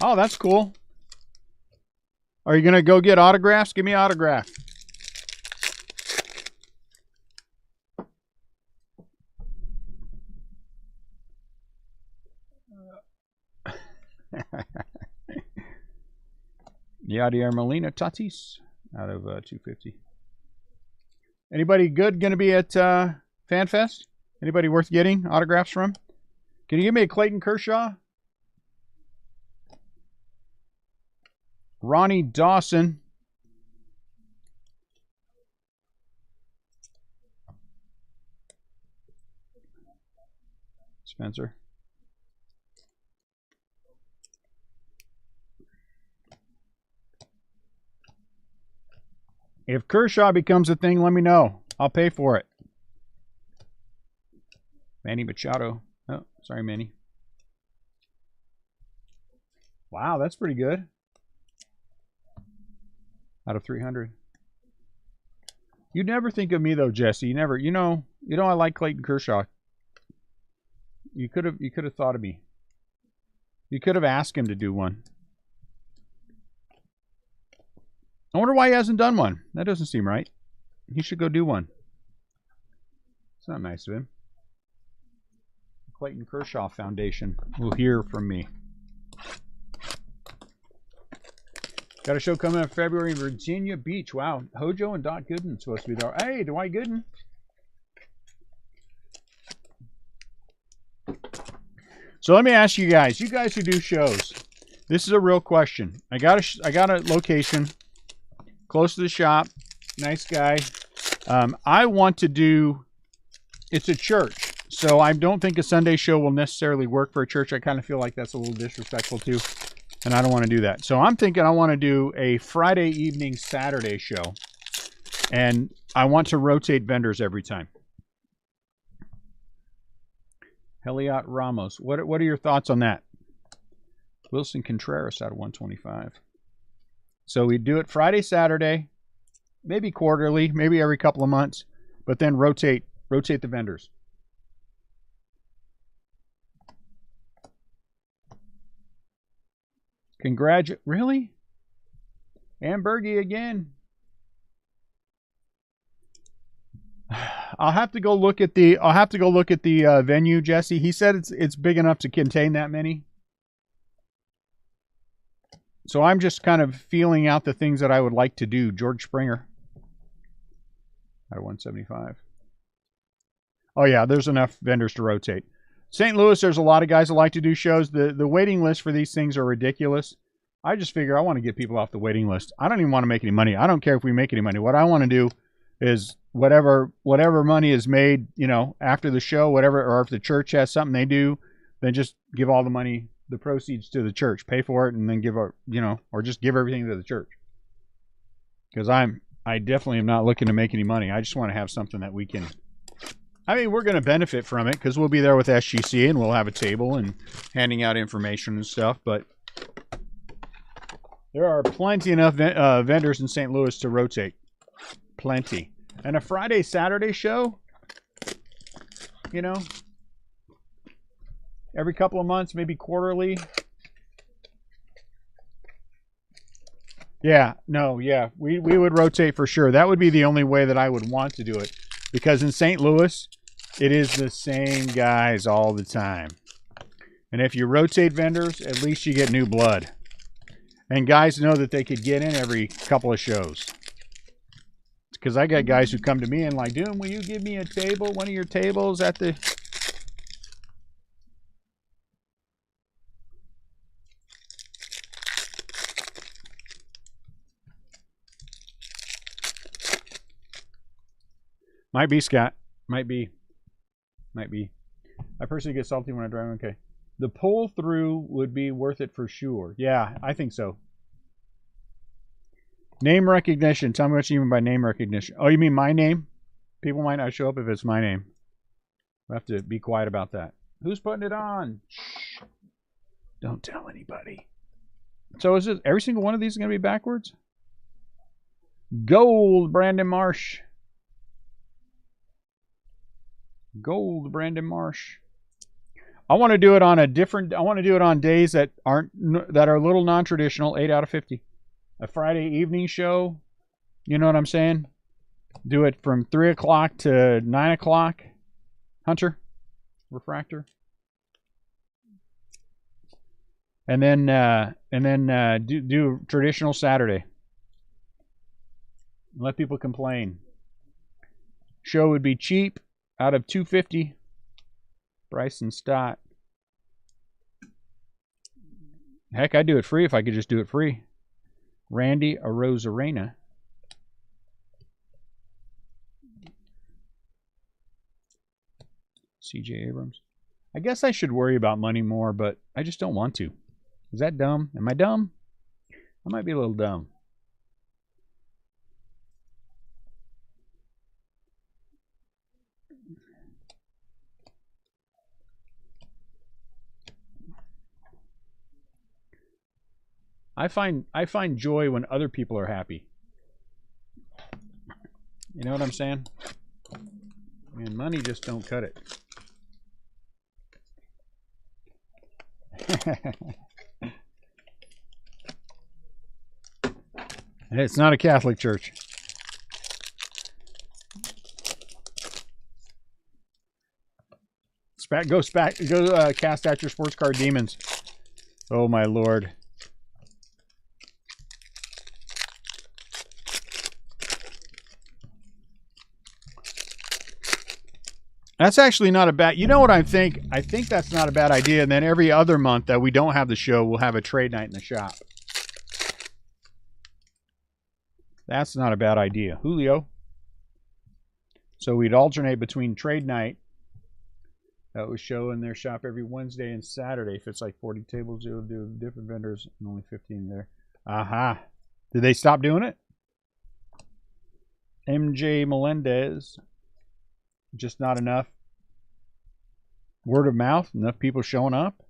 Oh, that's cool. Are you going to go get autographs? Give me an autograph. Yadier Molina Tatis out of 250. Anybody good going to be at FanFest? Anybody worth getting autographs from? Can you give me a Clayton Kershaw? Ronnie Dawson. Spencer. If Kershaw becomes a thing, let me know. I'll pay for it. Manny Machado. Oh, sorry, Manny. Wow, that's pretty good. Out of 300. You'd never think of me though, Jesse. You never. I like Clayton Kershaw. You could have thought of me. You could have asked him to do one. I wonder why he hasn't done one. That doesn't seem right. He should go do one. It's not nice of him. Clayton Kershaw Foundation will hear from me. Got a show coming up February in Virginia Beach. Wow. Hojo and Dot Gooden supposed to be there. Hey, Dwight Gooden. So let me ask you guys who do shows, this is a real question. I got a location close to the shop. Nice guy. I want to do, it's a church. So I don't think a Sunday show will necessarily work for a church. I kind of feel like that's a little disrespectful too. And I don't want to do that. So I'm thinking I want to do a Friday evening, Saturday show. And I want to rotate vendors every time. Heliot Ramos. What are your thoughts on that? Wilson Contreras out of 125. So we do it Friday, Saturday, maybe quarterly, maybe every couple of months, but then rotate the vendors. Really? Ambergy again. I'll have to go look at the venue, Jesse. He said it's big enough to contain that many. So I'm just kind of feeling out the things that I would like to do. George Springer at 175. Oh yeah, there's enough vendors to rotate. St. Louis, there's a lot of guys that like to do shows. The waiting list for these things are ridiculous. I just figure I want to get people off the waiting list. I don't even want to make any money. I don't care if we make any money. What I want to do is whatever money is made, you know, after the show, whatever, or if the church has something they do, then just give all the money, the proceeds to the church, pay for it, and then give, you know, or just give everything to the church. Because I definitely am not looking to make any money. I just want to have something that we can. I mean, we're going to benefit from it because we'll be there with SGC and we'll have a table and handing out information and stuff. But there are plenty enough vendors in St. Louis to rotate. Plenty. And a Friday, Saturday show, you know, every couple of months, maybe quarterly. Yeah, no, yeah, we would rotate for sure. That would be the only way that I would want to do it. Because in St. Louis, it is the same guys all the time. And if you rotate vendors, at least you get new blood. And guys know that they could get in every couple of shows. Because I got guys who come to me and like, dude, will you give me a table, one of your tables at the... Might be, Scott. Might be. Might be. I personally get salty when I drive. Okay. The pull through would be worth it for sure. Yeah, I think so. Name recognition. Tell me what you mean by name recognition. Oh, you mean my name? People might not show up if it's my name. We have to be quiet about that. Who's putting it on? Shh. Don't tell anybody. So is it every single one of these going to be backwards? Gold, Brandon Marsh. Gold, Brandon Marsh. I want to do it on a different. I want to do it on days that are a little non-traditional. 8 out of 50. A Friday evening show. You know what I'm saying? Do it from 3 o'clock to 9 o'clock. Hunter, refractor, and then do traditional Saturday. Let people complain. Show would be cheap. Out of 250, Bryson Stott. Heck, I'd do it free if I could just do it free. Randy Arozarena. CJ Abrams. I guess I should worry about money more, but I just don't want to. Is that dumb? Am I dumb? I might be a little dumb. I find joy when other people are happy. You know what I'm saying? Man, money just don't cut it. It's not a Catholic church. Go cast out your sports card demons. Oh my Lord. That's actually not a bad... You know what I think? I think that's not a bad idea. And then every other month that we don't have the show, we'll have a trade night in the shop. That's not a bad idea. Julio. So we'd alternate between trade night. That would show in their shop every Wednesday and Saturday. If it's like 40 tables, they'll do different vendors and only 15 there. Aha. Did they stop doing it? MJ Melendez. Just not enough word of mouth, enough people showing up.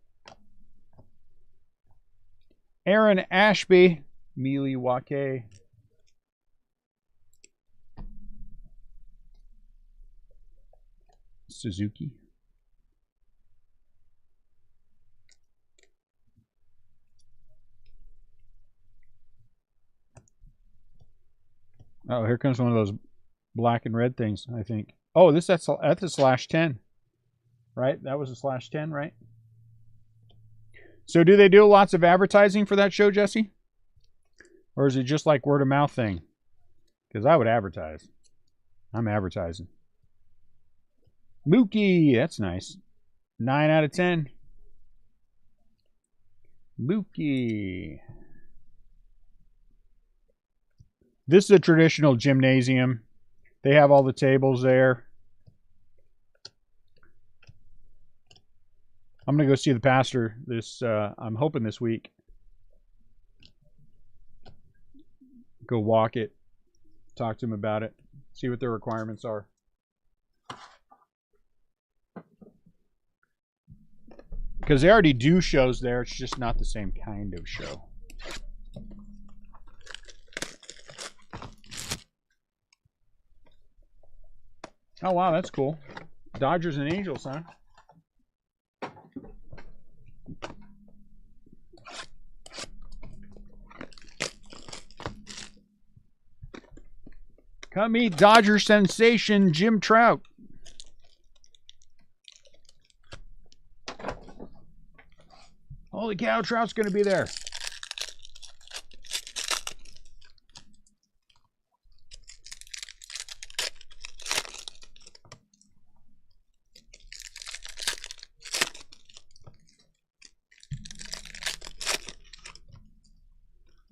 Aaron Ashby, Mealy Wake. Suzuki. Oh, here comes one of those black and red things, I think. Oh, that's a /10, right? That was a /10, right? So do they do lots of advertising for that show, Jesse? Or is it just like word of mouth thing? Because I would advertise. I'm advertising. Mookie, that's nice. 9 out of 10. Mookie. This is a traditional gymnasium. They have all the tables there. I'm going to go see the pastor this, I'm hoping this week. Go walk it. Talk to him about it. See what their requirements are. Because they already do shows there. It's just not the same kind of show. Oh, wow. That's cool. Dodgers and Angels, huh? Come meet Dodger sensation Jim Trout. Holy cow, Trout's going to be there.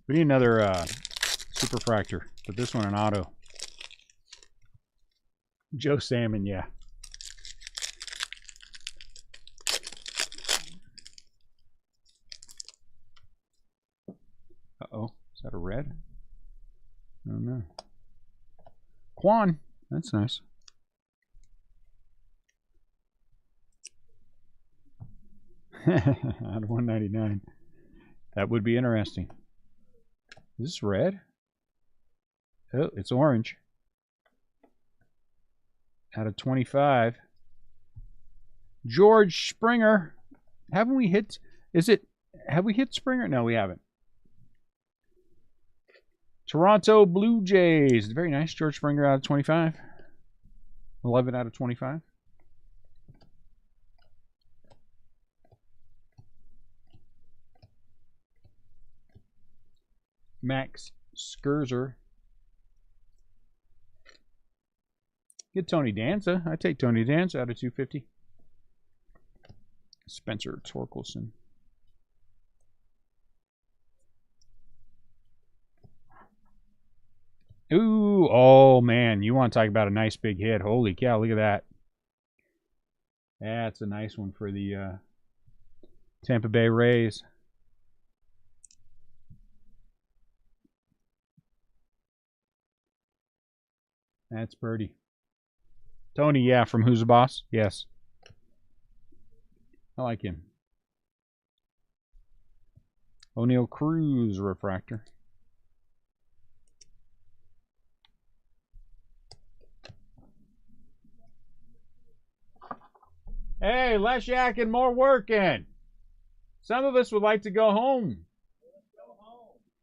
We need another superfractor, but this one an auto. Joe Salmon, yeah. Uh-oh. Is that a red? I don't know. Quan. That's nice. Out of 199. That would be interesting. Is this red? Oh, it's orange. Out of 25. George Springer. Haven't we hit? Have we hit Springer? No, we haven't. Toronto Blue Jays. Very nice. George Springer out of 25. 11 out of 25. Max Scherzer. Get Tony Danza. I take Tony Danza out of 250. Spencer Torkelson. Ooh, oh man, you want to talk about a nice big hit. Holy cow, look at that. That's a nice one for the Tampa Bay Rays. That's Birdie. Tony, yeah, from Who's the Boss? Yes. I like him. O'Neal Cruz refractor. Hey, less yakking, more working. Some of us would like to go home.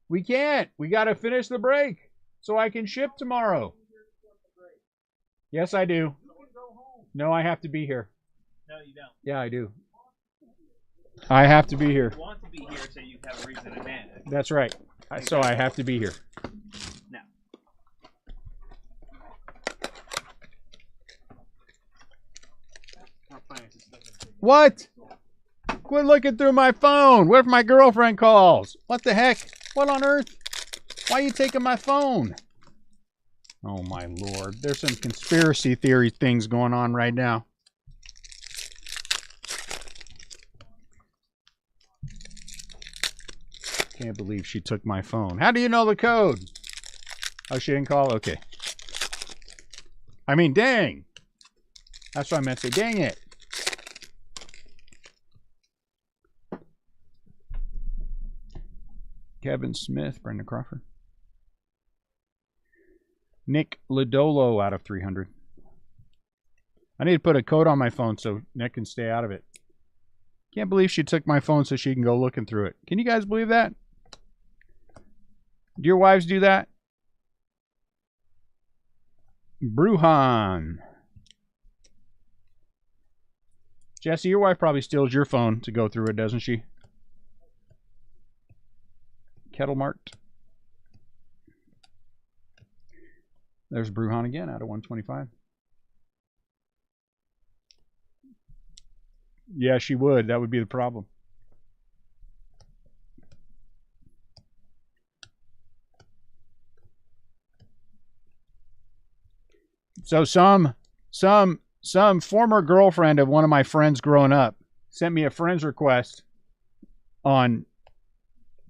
We can't. We got to finish the break so I can ship tomorrow. Yes, I do. No, I have to be here. No, you don't. Yeah, I do. I have to be here. You want to be here so you have a reason to manage. That's right. So I have to be here. No. What? Quit looking through my phone. What if my girlfriend calls? What the heck? What on earth? Why are you taking my phone? Oh my lord. There's some conspiracy theory things going on right now. Can't believe she took my phone. How do you know the code? Oh, she didn't call? Okay. I mean, dang. That's what I meant to say. Dang it. Kevin Smith, Brendan Crawford. Nick Lodolo out of 300. I need to put a code on my phone so Nick can stay out of it. Can't believe she took my phone so she can go looking through it. Can you guys believe that? Do your wives do that? Bruhan. Jesse, your wife probably steals your phone to go through it, doesn't she? Kettle Mart. There's Bruhan again out of 125. Yeah, she would. That would be the problem. So some former girlfriend of one of my friends growing up sent me a friend's request on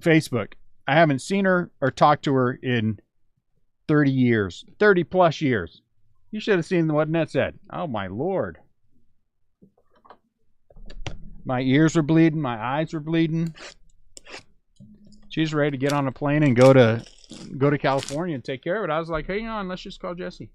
Facebook. I haven't seen her or talked to her in 30 years, 30 plus years. You should have seen what Net said. Oh my Lord. My ears were bleeding. My eyes were bleeding. She's ready to get on a plane and go to California and take care of it. I was like, hang on, let's just call Jesse.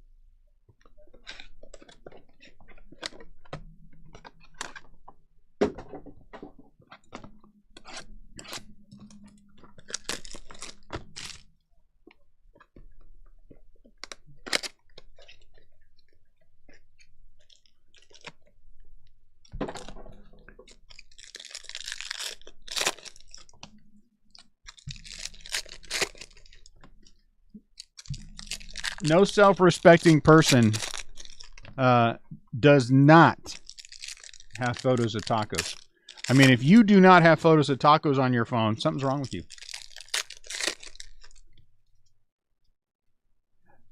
No self-respecting person does not have photos of tacos. I mean, if you do not have photos of tacos on your phone, something's wrong with you.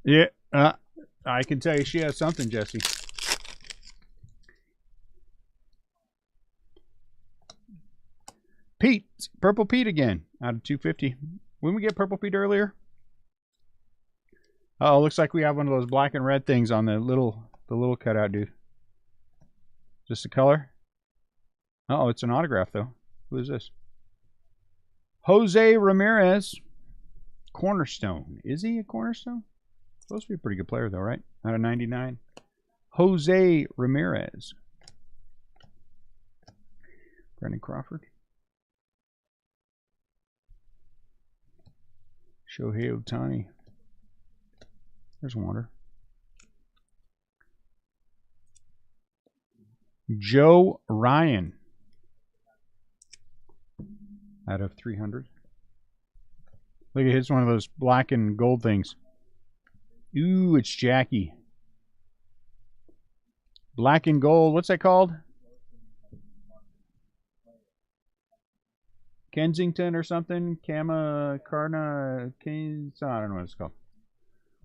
Yeah, I can tell you she has something, Jesse. Pete, Purple Pete again, out of 250. When we get Purple Pete earlier? Oh, looks like we have one of those black and red things on the little cutout, dude. Just the color? Oh, it's an autograph though. Who is this? Jose Ramirez, Cornerstone. Is he a Cornerstone? Supposed to be a pretty good player though, right? Out of 99. Jose Ramirez. Brendan Crawford. Shohei Ohtani. There's Wander. Joe Ryan. Out of 300. Look, it hits one of those black and gold things. Ooh, it's Jackie. Black and gold. What's that called? Kensington or something? Karna, Keynes. I don't know what it's called.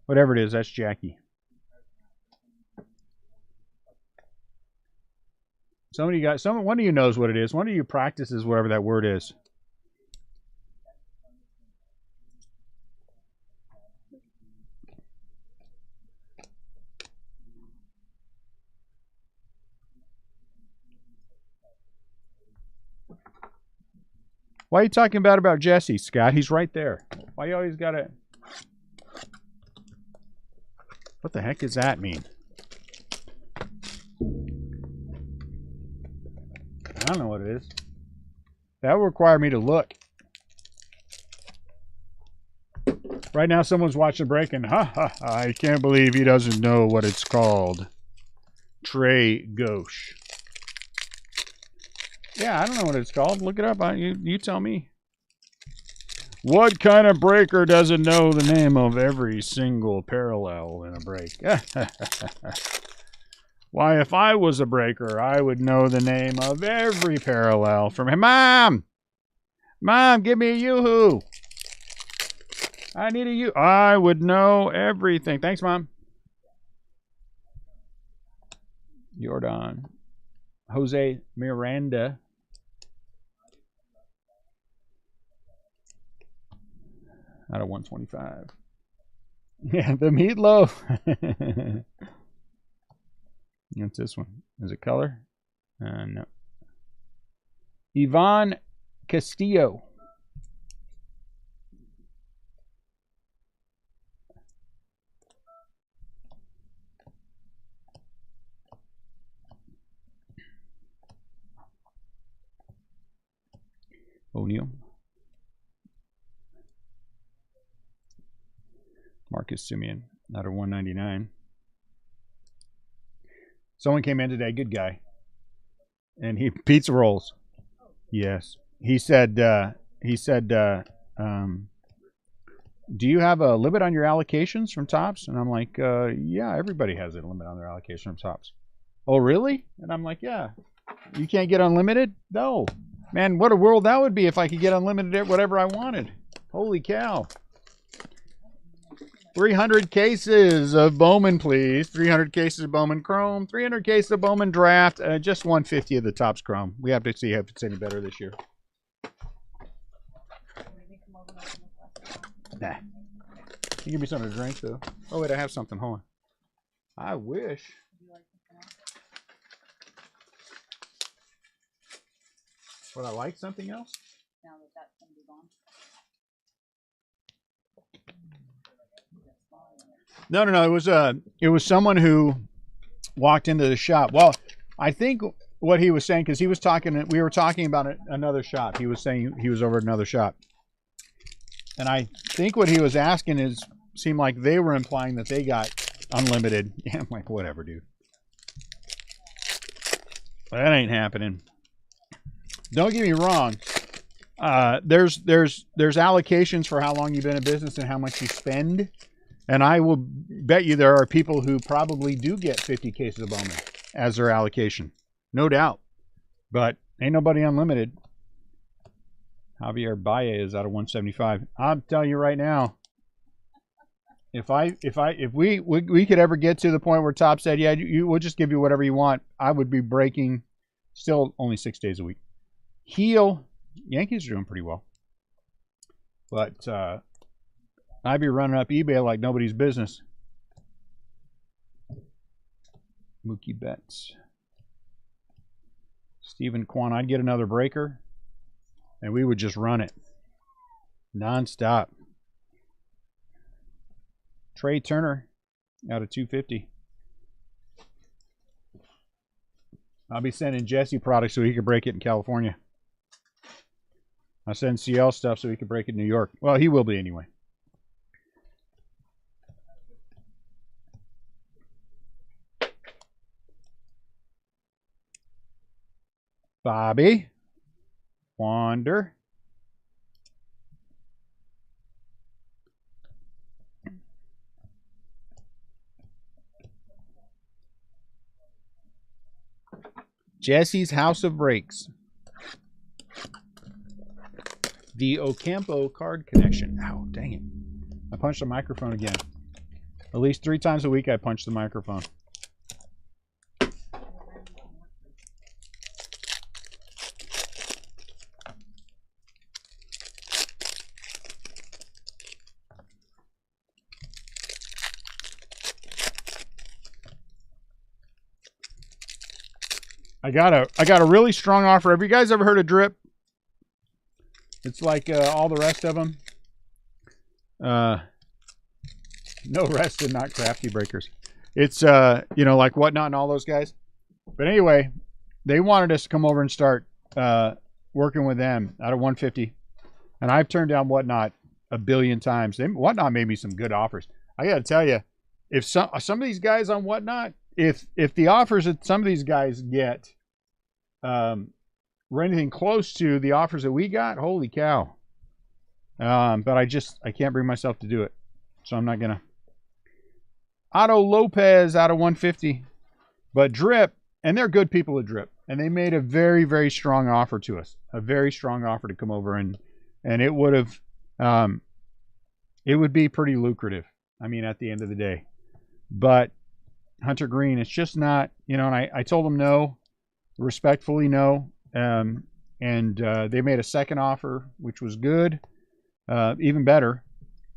Whatever it is, that's Jackie. One of you knows what it is. One of you practices whatever that word is. Why are you talking about Jesse, Scott? He's right there. Why you always gotta... What the heck does that mean? I don't know what it is. That would require me to look. Right now someone's watching break and I can't believe he doesn't know what it's called. Trey Gauche. Yeah, I don't know what it's called. Look it up. You tell me. What kind of breaker doesn't know the name of every single parallel in a break? Why, if I was a breaker, I would know the name of every parallel from him. Mom! Mom, give me a yoo-hoo. I need a yoo. I would know everything. Thanks, Mom. Jordan. Jose Miranda. Out of 125. Yeah, the meatloaf. What's this one? Is it color? No. Ivan Castillo. O'Neal. Marcus Simeon, out of 199. Someone came in today, good guy, and he pizza rolls. Yes, he said do you have a limit on your allocations from Tops? And I'm like, yeah, everybody has a limit on their allocation from Tops. Oh, really? And I'm like, yeah. You can't get unlimited? No. Man, what a world that would be if I could get unlimited at whatever I wanted. Holy cow. 300 cases of Bowman, please. 300 cases of Bowman Chrome. 300 cases of Bowman Draft. Just 150 of the Tops Chrome. We have to see if it's any better this year. Nah. You give me something to drink, though. Oh, wait, I have something. Hold on. I wish. Would I like something else? Now that that's going to be gone. No. It was someone who walked into the shop. Well, I think what he was saying, because he was talking, we were talking about another shop. He was saying he was over at another shop. And I think what he was asking seemed like they were implying that they got unlimited. Yeah, I'm like, whatever, dude. That ain't happening. Don't get me wrong. There's allocations for how long you've been in business and how much you spend. And I will bet you there are people who probably do get 50 cases of Bowman as their allocation. No doubt. But ain't nobody unlimited. Javier Baye is out of 175. I'm telling you right now, if we could ever get to the point where Top said, yeah, we'll just give you whatever you want, I would be breaking still only 6 days a week. Heel, Yankees are doing pretty well. But I'd be running up eBay like nobody's business. Mookie Betts. Stephen Kwan, I'd get another breaker. And we would just run it nonstop. Trey Turner out of 250. I'll be sending Jesse products so he can break it in California. I'll send CL stuff so he can break it in New York. Well, he will be anyway. Bobby. Wander. Jesse's House of Breaks. The Ocampo card connection. Ow, dang it. I punched the microphone again. At least 3 times a week I punch the microphone. I got a really strong offer. Have you guys ever heard of Drip? It's like all the rest of them. No rest and not crafty breakers. It's like Whatnot and all those guys. But anyway, they wanted us to come over and start working with them out of 150, and I've turned down Whatnot a billion times. Whatnot made me some good offers. I got to tell you, if some of these guys on Whatnot, if the offers that some of these guys get were anything close to the offers that we got, holy cow. But I can't bring myself to do it. So I'm not going to. Otto Lopez out of 150. But Drip, and they're good people at Drip. And they made a very, very strong offer to us. A very strong offer to come over. And it would have, it would be pretty lucrative. I mean, at the end of the day. But Hunter Green, it's just not, and I told them no. Respectfully no. And they made a second offer, which was good. Even better.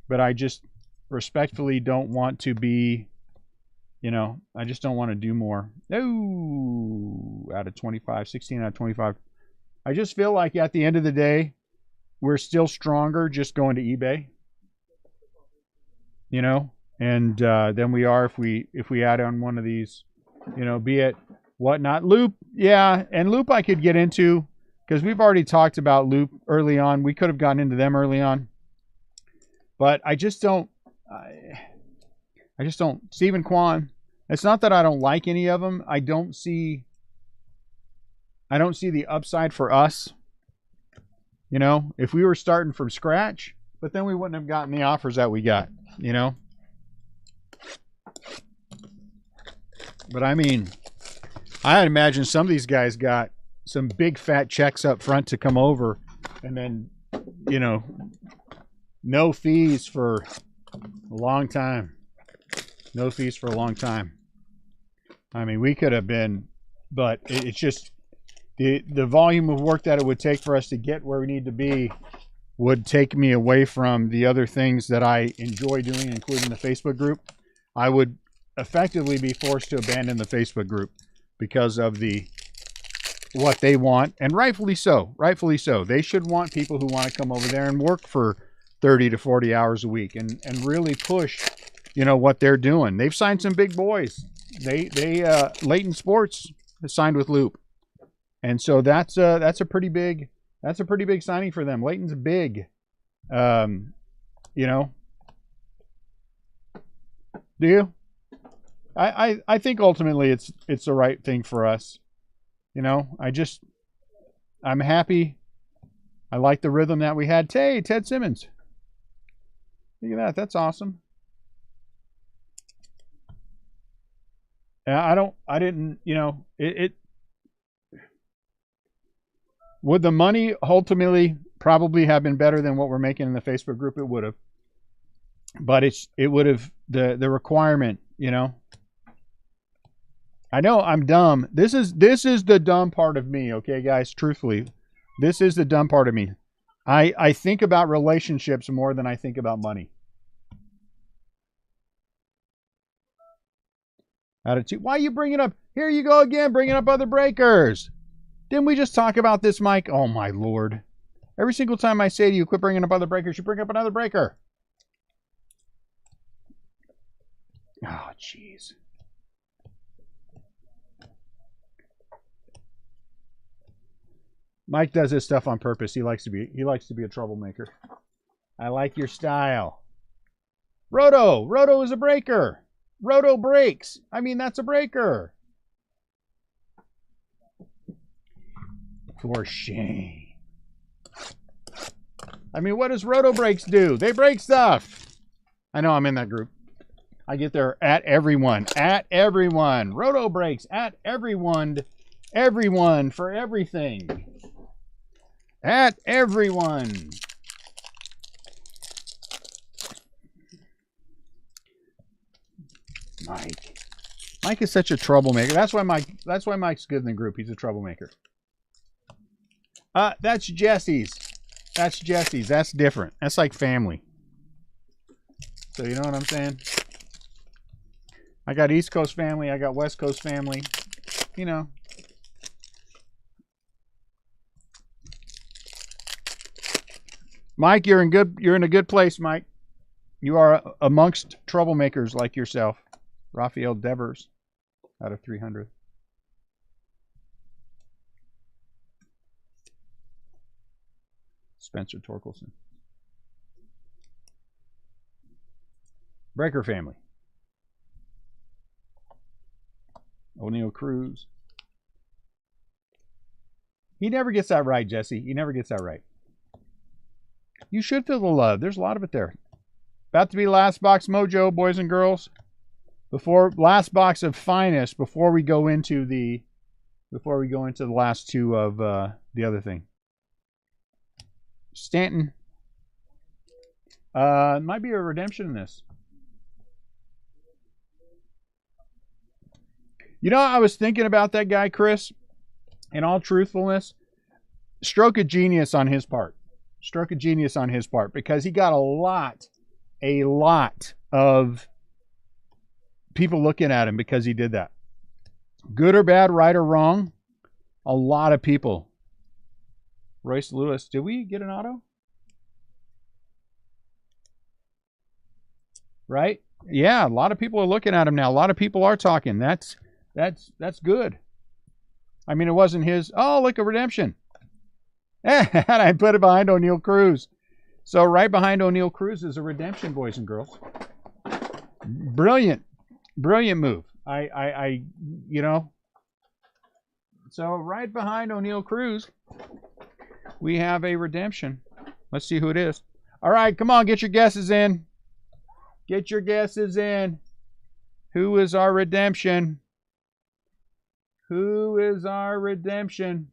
But I just respectfully don't want to be, I just don't want to do more. Oh, out of 25, 16 out of 25. I just feel like at the end of the day, we're still stronger just going to eBay. And then we are if we add on one of these, be it Whatnot. Loop, yeah, and Loop I could get into because we've already talked about Loop early on. We could have gotten into them early on. But I just don't. I just don't. Stephen Kwan. It's not that I don't like any of them. I don't see the upside for us. If we were starting from scratch, but then we wouldn't have gotten the offers that we got, you know. But I mean, I imagine some of these guys got some big fat checks up front to come over, and then, you know, no fees for a long time. No fees for a long time. I mean, we could have been, but it's just the volume of work that it would take for us to get where we need to be would take me away from the other things that I enjoy doing, including the Facebook group. I would effectively be forced to abandon the Facebook group because of what they want, and rightfully so. Rightfully so. They should want people who want to come over there and work for 30 to 40 hours a week and really push, you know, what they're doing. They've signed some big boys. Leighton Sports has signed with Loop, and so that's a pretty big signing for them. Leighton's big, you know. Do you? I think ultimately it's the right thing for us. You know, I'm happy. I like the rhythm that we had. Hey, Ted Simmons. Look at that. That's awesome. I didn't, you know, would the money ultimately probably have been better than what we're making in the Facebook group? It would have. But it would have, the requirement, you know. I know I'm dumb. This is the dumb part of me, okay, guys? Truthfully, this is the dumb part of me. I think about relationships more than I think about money. Attitude. Why are you bringing up? Here you go again, bringing up other breakers. Didn't we just talk about this, Mike? Oh, my Lord. Every single time I say to you, quit bringing up other breakers, you bring up another breaker. Oh, jeez. Mike does this stuff on purpose. He likes to be a troublemaker. I like your style. Roto is a breaker. Roto breaks. I mean, that's a breaker. For shame. I mean, what does Roto breaks do? They break stuff. I know I'm in that group. I get there at everyone. At everyone. Roto breaks at everyone. Everyone for everything. At everyone. Mike is such a troublemaker. That's why Mike's good in the group. He's a troublemaker. That's Jesse's. That's different. That's like family. So you know what I'm saying? I got East Coast family, I got West Coast family. You know. Mike, you're in a good place, Mike. You are amongst troublemakers like yourself. Raphael Devers out of 300. Spencer Torkelson. Breaker family. O'Neill Cruz. He never gets that right, Jesse. He never gets that right. You should feel the love. There's a lot of it there. About to be last box mojo, boys and girls. Last box of finest before we go into the last two of the other thing. Stanton. Might be a redemption in this. You know, I was thinking about that guy, Chris. In all truthfulness, stroke of genius on his part. Stroke of genius on his part, because he got a lot of people looking at him because he did that. Good or bad, right or wrong, a lot of people. Royce Lewis, did we get an auto? Right? Yeah, a lot of people are looking at him now. A lot of people are talking. That's good. I mean, it wasn't his. Oh, look, a redemption. And I put it behind O'Neill Cruz. So right behind O'Neill Cruz is a redemption, boys and girls. Brilliant move. I you know. So right behind O'Neill Cruz, we have a redemption. Let's see who it is. All right, come on, get your guesses in. Get your guesses in. Who is our redemption? Who is our redemption?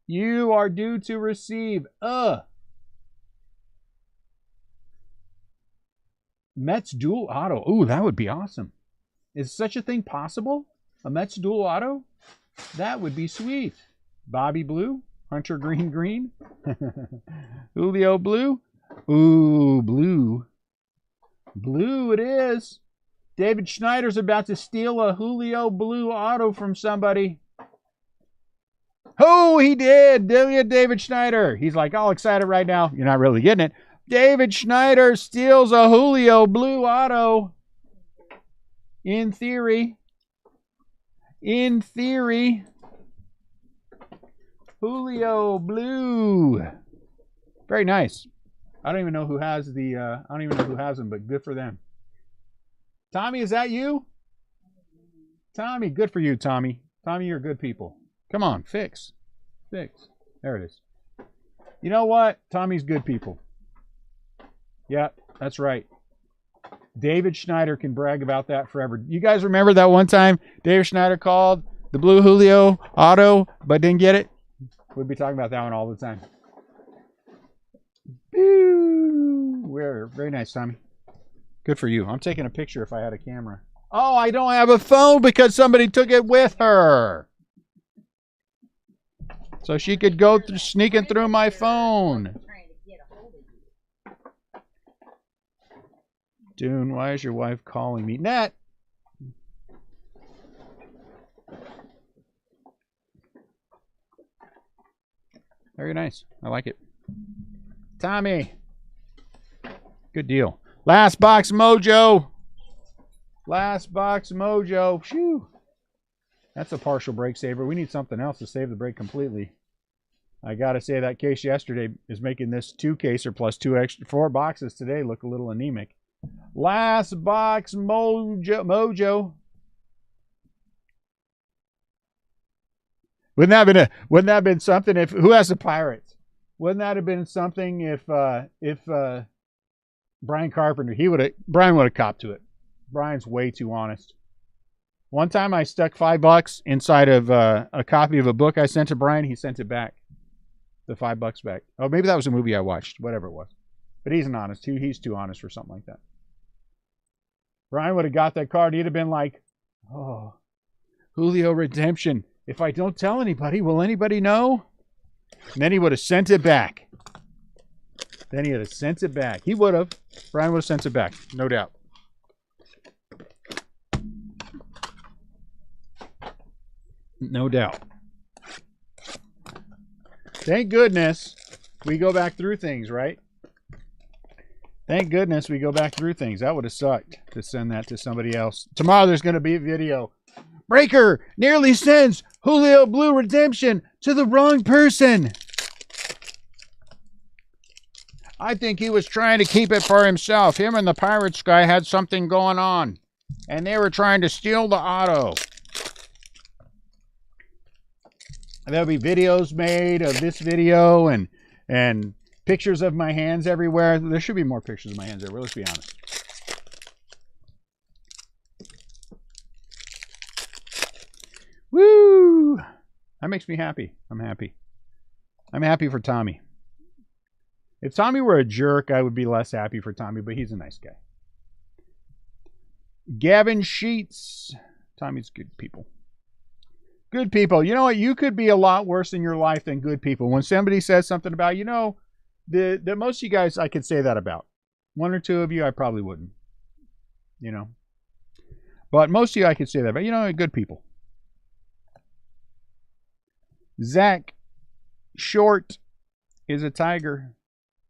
You are due to receive Mets dual auto. Ooh, that would be awesome. Is such a thing possible? A Mets dual auto? That would be sweet. Bobby Blue, Hunter Green, Julio Blue. Ooh, blue. Blue it is. David Schneider's about to steal a Julio Blue auto from somebody. Oh, he did. David Schneider. He's like all excited right now. You're not really getting it. David Schneider steals a Julio Blue auto. In theory. In theory. Julio Blue. Very nice. I don't even know who has the I don't even know who has them, but good for them. Tommy, is that you? Tommy, good for you, Tommy. Tommy, you're good people. Come on, fix. Fix. There it is. You know what? Tommy's good people. Yeah, that's right. David Schneider can brag about that forever. You guys remember that one time David Schneider called the blue Julio auto, but didn't get it? We'll be talking about that one all the time. We're very nice, Tommy. Good for you. I'm taking a picture if I had a camera. Oh, I don't have a phone because somebody took it with her. So she could go through, sneaking through my phone. Dune, why is your wife calling me? Nat! Very nice. I like it. Tommy. Good deal. Last box mojo. Last box mojo. Phew. That's a partial break saver. We need something else to save the break completely. I got to say that case yesterday is making this 2-caser plus 4 boxes today look a little anemic. Last box mojo. Wouldn't that have been something if who has the Pirates? Wouldn't that have been something if Brian Carpenter, Brian would have copped to it. Brian's way too honest. One time I stuck $5 inside of a copy of a book I sent to Brian. He sent it back. The $5 back. Oh, maybe that was a movie I watched. Whatever it was. But he's an honest. He's too honest for something like that. Brian would have got that card. He'd have been like, oh, Julio redemption. If I don't tell anybody, will anybody know? And then he would have sent it back. Then he would have sent it back. He would have. Brian would have sent it back. No doubt. No doubt. Thank goodness we go back through things, right? Thank goodness we go back through things. That would have sucked to send that to somebody else. Tomorrow there's going to be a video. Breaker nearly sends Julio Blue redemption to the wrong person. I think he was trying to keep it for himself. Him and the Pirates guy had something going on. And they were trying to steal the auto. There'll be videos made of this video and pictures of my hands everywhere. There should be more pictures of my hands everywhere. Let's be honest. Woo! That makes me happy. I'm happy. I'm happy for Tommy. If Tommy were a jerk, I would be less happy for Tommy, but he's a nice guy. Gavin Sheets. Tommy's good people. Good people. You know what? You could be a lot worse in your life than good people. When somebody says something about, you know, the most of you guys I could say that about. One or two of you, I probably wouldn't. You know. But most of you, I could say that about. You know, good people. Zach Short is a tiger.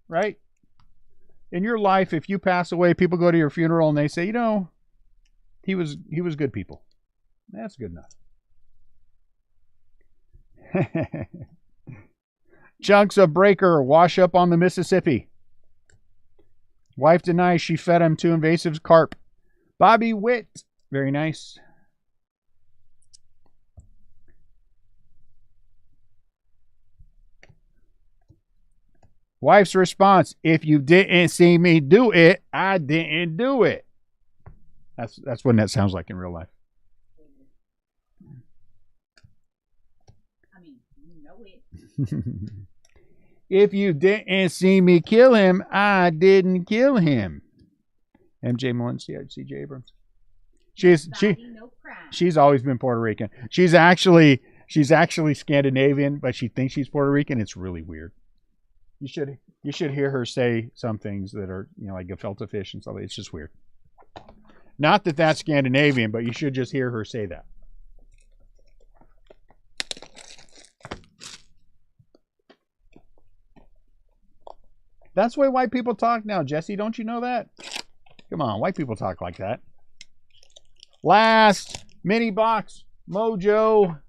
Right? In your life, if you pass away, people go to your funeral and they say, you know, he was good people. That's good enough. Chunks of breaker wash up on the Mississippi. Wife denies she fed him too invasive carp. Bobby Witt. Very nice. Wife's response, if you didn't see me do it, I didn't do it. That's what that sounds like in real life. I mean, you know it. If you didn't see me kill him, I didn't kill him. MJ Mullen, CJ Abrams. She's always been Puerto Rican. She's actually Scandinavian, but she thinks she's Puerto Rican. It's really weird. You should hear her say some things that are, you know, like gefilte fish and stuff. It's just weird. Not that that's Scandinavian, but you should just hear her say that. That's the way white people talk now, Jesse. Don't you know that? Come on, white people talk like that. Last mini box, Mojo.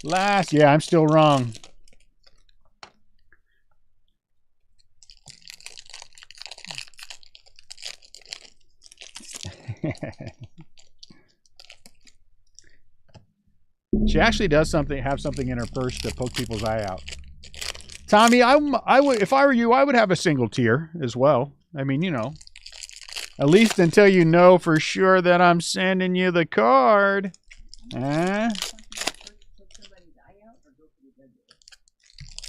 Last, yeah, I'm still wrong. She actually does have something in her purse to poke people's eye out. Tommy, I would, if I were you, I would have a single tier as well. I mean, you know, at least until you know for sure that I'm sending you the card.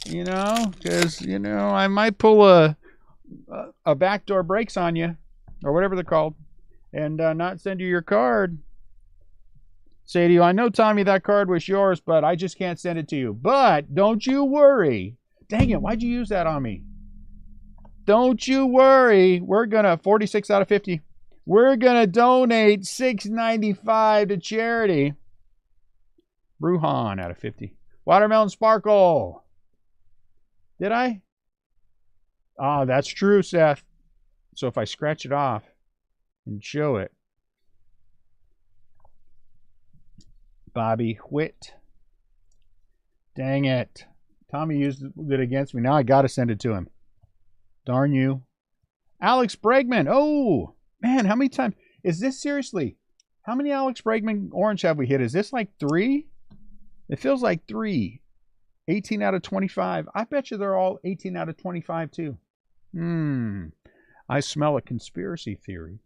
You know, because, you know, I might pull a backdoor brakes on you, or whatever they're called, and not send you your card. Say to you, I know, Tommy, that card was yours, but I just can't send it to you. But don't you worry. Dang it, why'd you use that on me? Don't you worry. We're going to, 46 out of 50, we're going to donate $6.95 to charity. Bruhan out of 50. Watermelon Sparkle. Did I? Oh, that's true, Seth. So if I scratch it off and show it. Bobby Whitt. Dang it. Tommy used it against me. Now I got to send it to him. Darn you. Alex Bregman. Oh, man, how many times? Is this seriously? How many Alex Bregman orange have we hit? Is this like 3? It feels like 3. 18 out of 25. I bet you they're all 18 out of 25 too. I smell a conspiracy theory.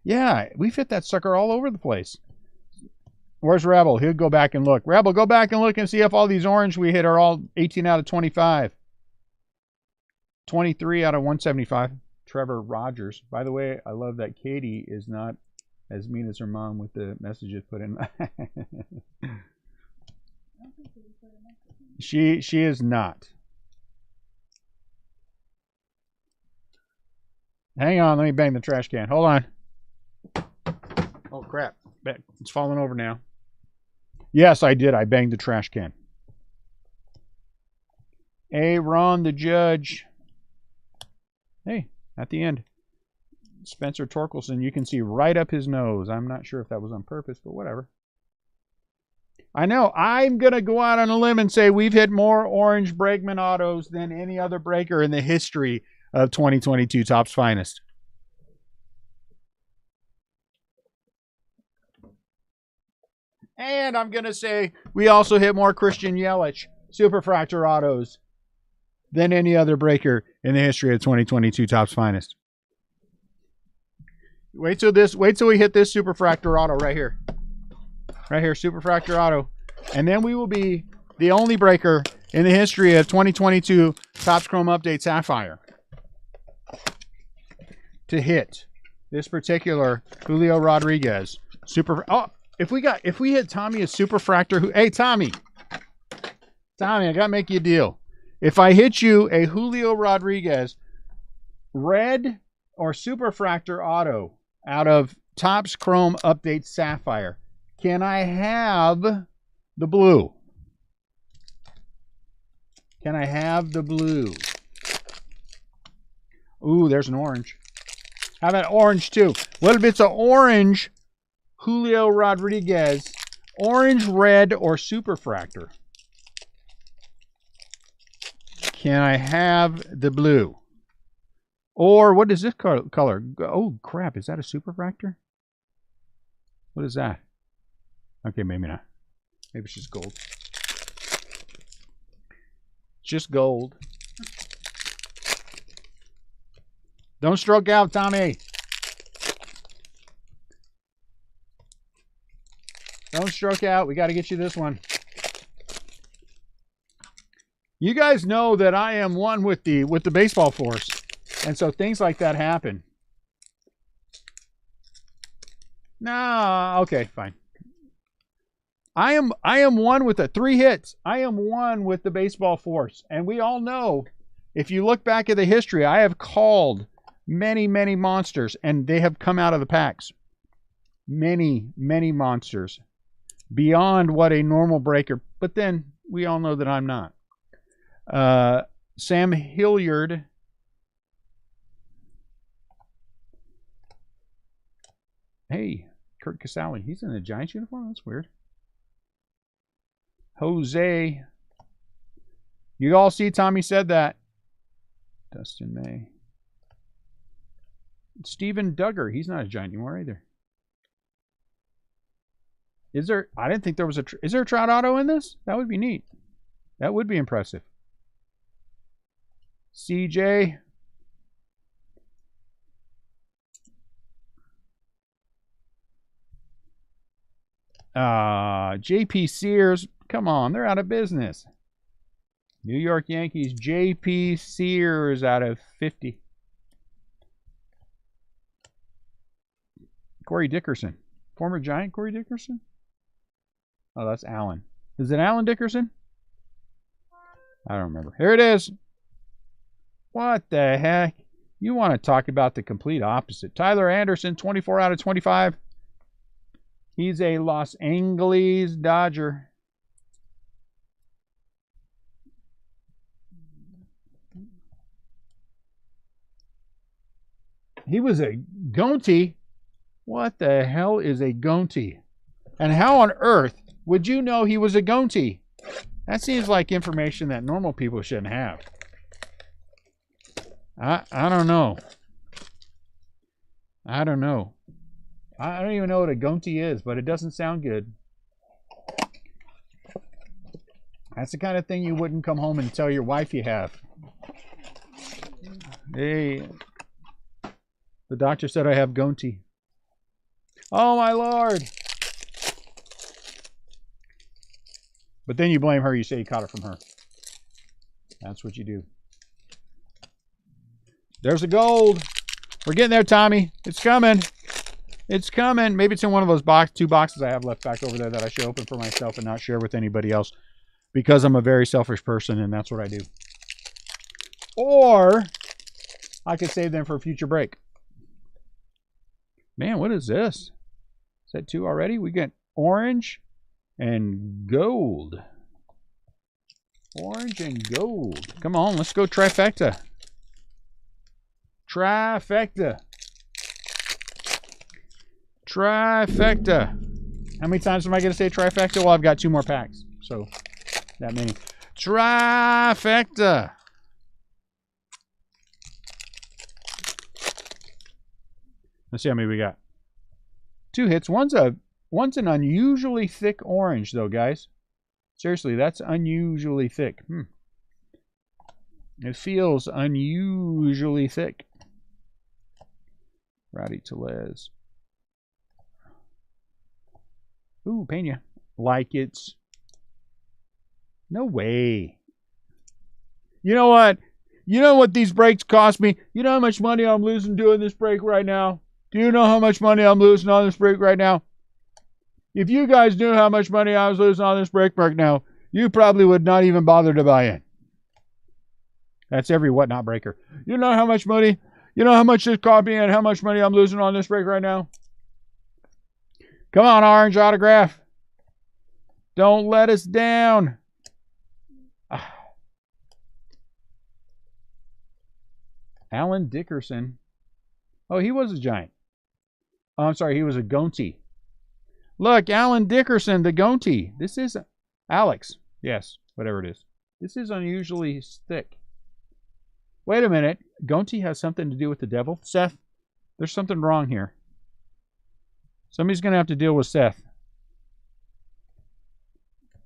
Yeah, we've hit that sucker all over the place. Where's Rebel? He'll go back and look. Rebel, go back and look and see if all these orange we hit are all 18 out of 25. 23 out of 175. Trevor Rogers. By the way, I love that Katie is not as mean as her mom with the messages put in. She is not. Hang on, let me bang the trash can. Hold on. Oh crap. It's falling over now. Yes, I did. I banged the trash can. Ron the judge. Hey, at the end. Spencer Torkelson, you can see right up his nose. I'm not sure if that was on purpose, but whatever. I know. I'm going to go out on a limb and say we've hit more orange Bregman autos than any other breaker in the history of 2022 Topps Finest. And I'm going to say we also hit more Christian Yelich Superfractor autos than any other breaker in the history of 2022 Topps Finest. Wait till we hit this Superfractor auto right here. Right here, Superfractor auto. And then we will be the only breaker in the history of 2022 Topps Chrome Update Sapphire to hit this particular Julio Rodriguez if we hit Tommy a Superfractor, hey Tommy, I gotta make you a deal. If I hit you a Julio Rodriguez red or Superfractor auto out of Topps Chrome Update Sapphire, can I have the blue? Can I have the blue? Ooh, there's an orange. How about orange too? Little bits of orange Julio Rodriguez, orange, red, or Superfractor. Can I have the blue? Or what is this color? Oh, crap. Is that a Superfractor? What is that? Okay, maybe not. Maybe it's just gold. just gold. Don't stroke out, Tommy. Don't stroke out. We got to get you this one. You guys know that I am one with the baseball force, and so things like that happen. No, okay, fine. I am one with the 3 hits. I am one with the baseball force, and we all know. If you look back at the history, I have called many, many monsters, and they have come out of the packs. Many, many monsters. Beyond what a normal breaker. But then, we all know that I'm not. Sam Hilliard. Hey, Kurt Casale. He's in a Giants uniform? That's weird. Jose. You all see Tommy said that. Dustin May. Steven Duggar. He's not a Giant anymore either. Is there? I didn't think there was a. Is there a Trout auto in this? That would be neat. That would be impressive. CJ. JP Sears. Come on, they're out of business. New York Yankees. JP Sears out of 50. Corey Dickerson. Former Giant Corey Dickerson? Oh, that's Allen. Is it Alan Dickerson? I don't remember. Here it is. What the heck? You want to talk about the complete opposite. Tyler Anderson, 24 out of 25. He's a Los Angeles Dodger. He was a Gonti. What the hell is a Gonti? And how on earth would you know he was a Gonti? That seems like information that normal people shouldn't have. I don't know. I don't know. I don't even know what a Gonti is, but it doesn't sound good. That's the kind of thing you wouldn't come home and tell your wife you have. Hey, the doctor said I have Gonti. Oh, my Lord. But then you blame her. You say you caught it from her. That's what you do. There's a gold. We're getting there, Tommy. It's coming. It's coming. Maybe it's in one of those 2 boxes I have left back over there that I should open for myself and not share with anybody else because I'm a very selfish person and that's what I do. Or I could save them for a future break. Man, what is this? Is that 2 already? We got orange and gold. Orange and gold. Come on, let's go trifecta. Trifecta. Trifecta. How many times am I going to say trifecta? Well, I've got 2 more packs. So, that many. Trifecta. Let's see how many we got. 2 hits. One's an unusually thick orange, though, guys. Seriously, that's unusually thick. It feels unusually thick. Rowdy Tellez. Ooh, Pena. Like it's... No way. You know what? You know what these breaks cost me? You know how much money I'm losing doing this break right now? Do you know how much money I'm losing on this break right now? If you guys knew how much money I was losing on this break right now, you probably would not even bother to buy in. That's every whatnot breaker. You know how much money? You know how much this cost me and how much money I'm losing on this break right now? Come on, orange autograph. Don't let us down. Alan Dickerson. Oh, he was a Giant. Oh, I'm sorry, he was a Gonti. Look, Alan Dickerson, the Gonti. This is Alex. Yes, whatever it is. This is unusually thick. Wait a minute. Gonti has something to do with the devil? Seth, there's something wrong here. Somebody's going to have to deal with Seth.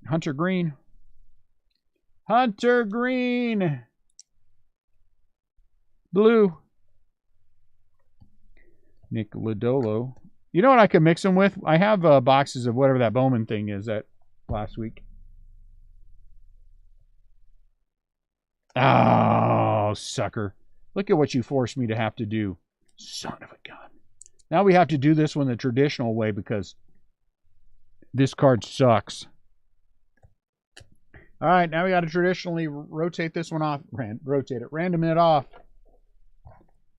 Hunter Green. Hunter Green. Blue. Nick Lodolo. You know what I could mix them with? I have boxes of whatever that Bowman thing is that last week. Oh, sucker. Look at what you forced me to have to do. Son of a gun. Now we have to do this one the traditional way because this card sucks. All right, now we got to traditionally rotate this one off. Random it off.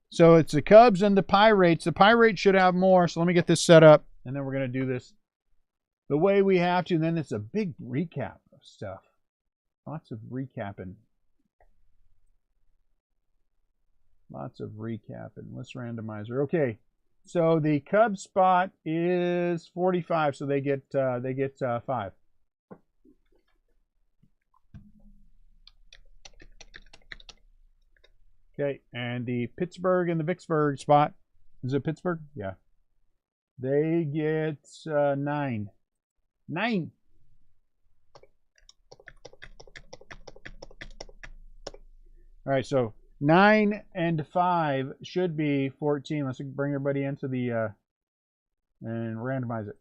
So it's the Cubs and the Pirates. The Pirates should have more, so let me get this set up, and then we're going to do this the way we have to, and then it's a big recap of stuff. Lots of recapping. Lots of recapping. Let's randomizer. Okay, so the Cubs spot is 45, so they get 5. Okay, and the Pittsburgh and the Vicksburg spot, is it Pittsburgh? Yeah. They get 9. 9. All right, so 9 and 5 should be 14. Let's bring everybody into the, and randomize it.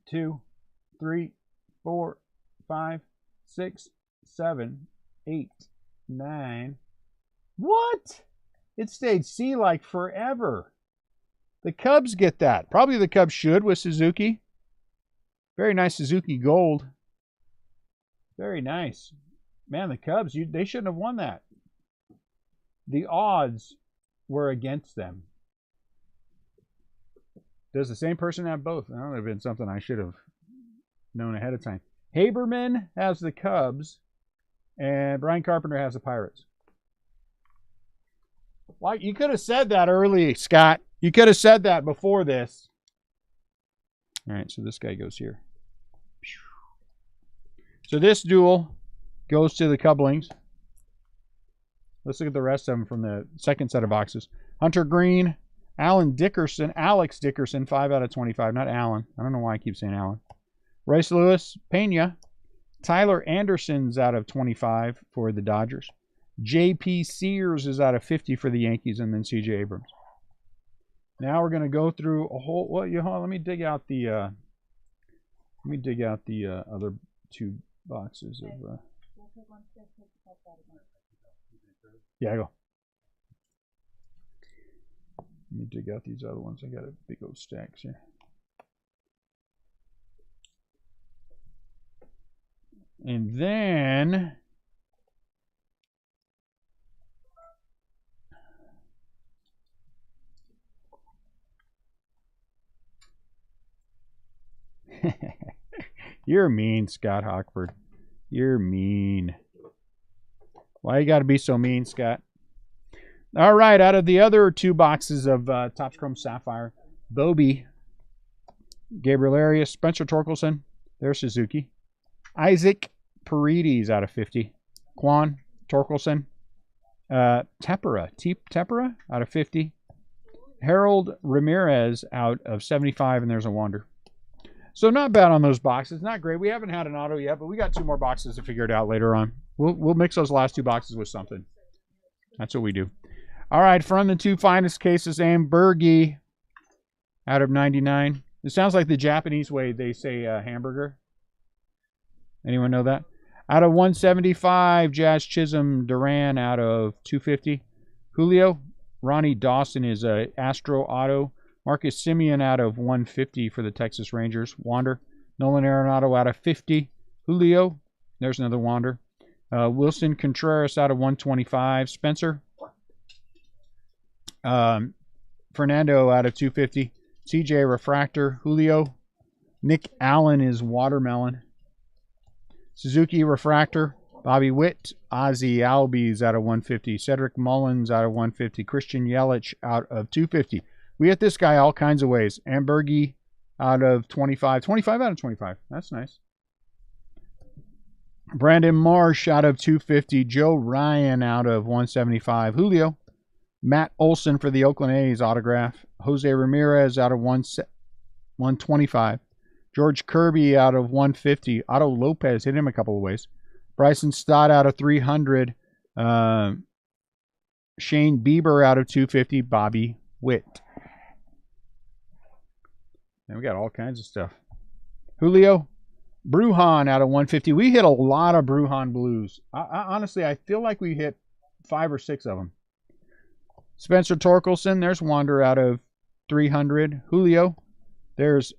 2, 3, 4, 5, 6, 7, 8, 9. What? It stayed C like forever. The Cubs get that. Probably the Cubs should with Suzuki. Very nice Suzuki gold. Very nice. Man, the Cubs, they shouldn't have won that. The odds were against them. Does the same person have both? That would have been something I should have known ahead of time. Haberman has the Cubs. And Brian Carpenter has the Pirates. Why? You could have said that early, Scott. You could have said that before this. All right, so this guy goes here. So this duel goes to the Cublings. Let's look at the rest of them from the second set of boxes. Hunter Green, Alex Dickerson, 5 out of 25. Not Allen. I don't know why I keep saying Allen. Royce Lewis, Pena. Tyler Anderson's out of 25 for the Dodgers. J.P. Sears is out of 50 for the Yankees, and then C.J. Abrams. Now we're going to go through a whole. Well, let me dig out the. Other 2 boxes of. Yeah, go. Let me dig out these other ones. I got a big old stacks here. And then you're mean, Scott Hockford. You're mean. Why you got to be so mean, Scott? All right, out of the other 2 boxes of Topps Chrome Sapphire, Bobby, Gabriel Arias, Spencer Torkelson, there's Suzuki. Isaac Paredes out of 50. Quan Torkelson. Tepera out of 50. Harold Ramirez out of 75, and there's a Wander. So not bad on those boxes. Not great. We haven't had an auto yet, but we got 2 more boxes to figure it out later on. We'll mix those last 2 boxes with something. That's what we do. All right, from the 2 finest cases, Ambergy out of 99. It sounds like the Japanese way they say hamburger. Anyone know that? Out of 175, Jazz Chisholm Duran out of 250. Julio, Ronnie Dawson is a Astro Auto. Marcus Simeon out of 150 for the Texas Rangers. Wander. Nolan Arenado out of 50. Julio, there's another Wander. Wilson Contreras out of 125. Spencer. Fernando out of 250. CJ Refractor. Julio. Nick Allen is Watermelon. Suzuki Refractor, Bobby Witt, Ozzy Albies out of 150, Cedric Mullins out of 150, Christian Yelich out of 250. We hit this guy all kinds of ways. Ambergy out of 25. 25 out of 25. That's nice. Brandon Marsh out of 250. Joe Ryan out of 175. Julio. Matt Olson for the Oakland A's autograph. Jose Ramirez out of 125. George Kirby out of 150. Otto Lopez hit him a couple of ways. Bryson Stott out of 300. Shane Bieber out of 250. Bobby Witt. And we got all kinds of stuff. Julio Brujan out of 150. We hit a lot of Brujan blues. Honestly, I feel like we hit 5 or 6 of them. Spencer Torkelson. There's Wander out of 300. Julio. There's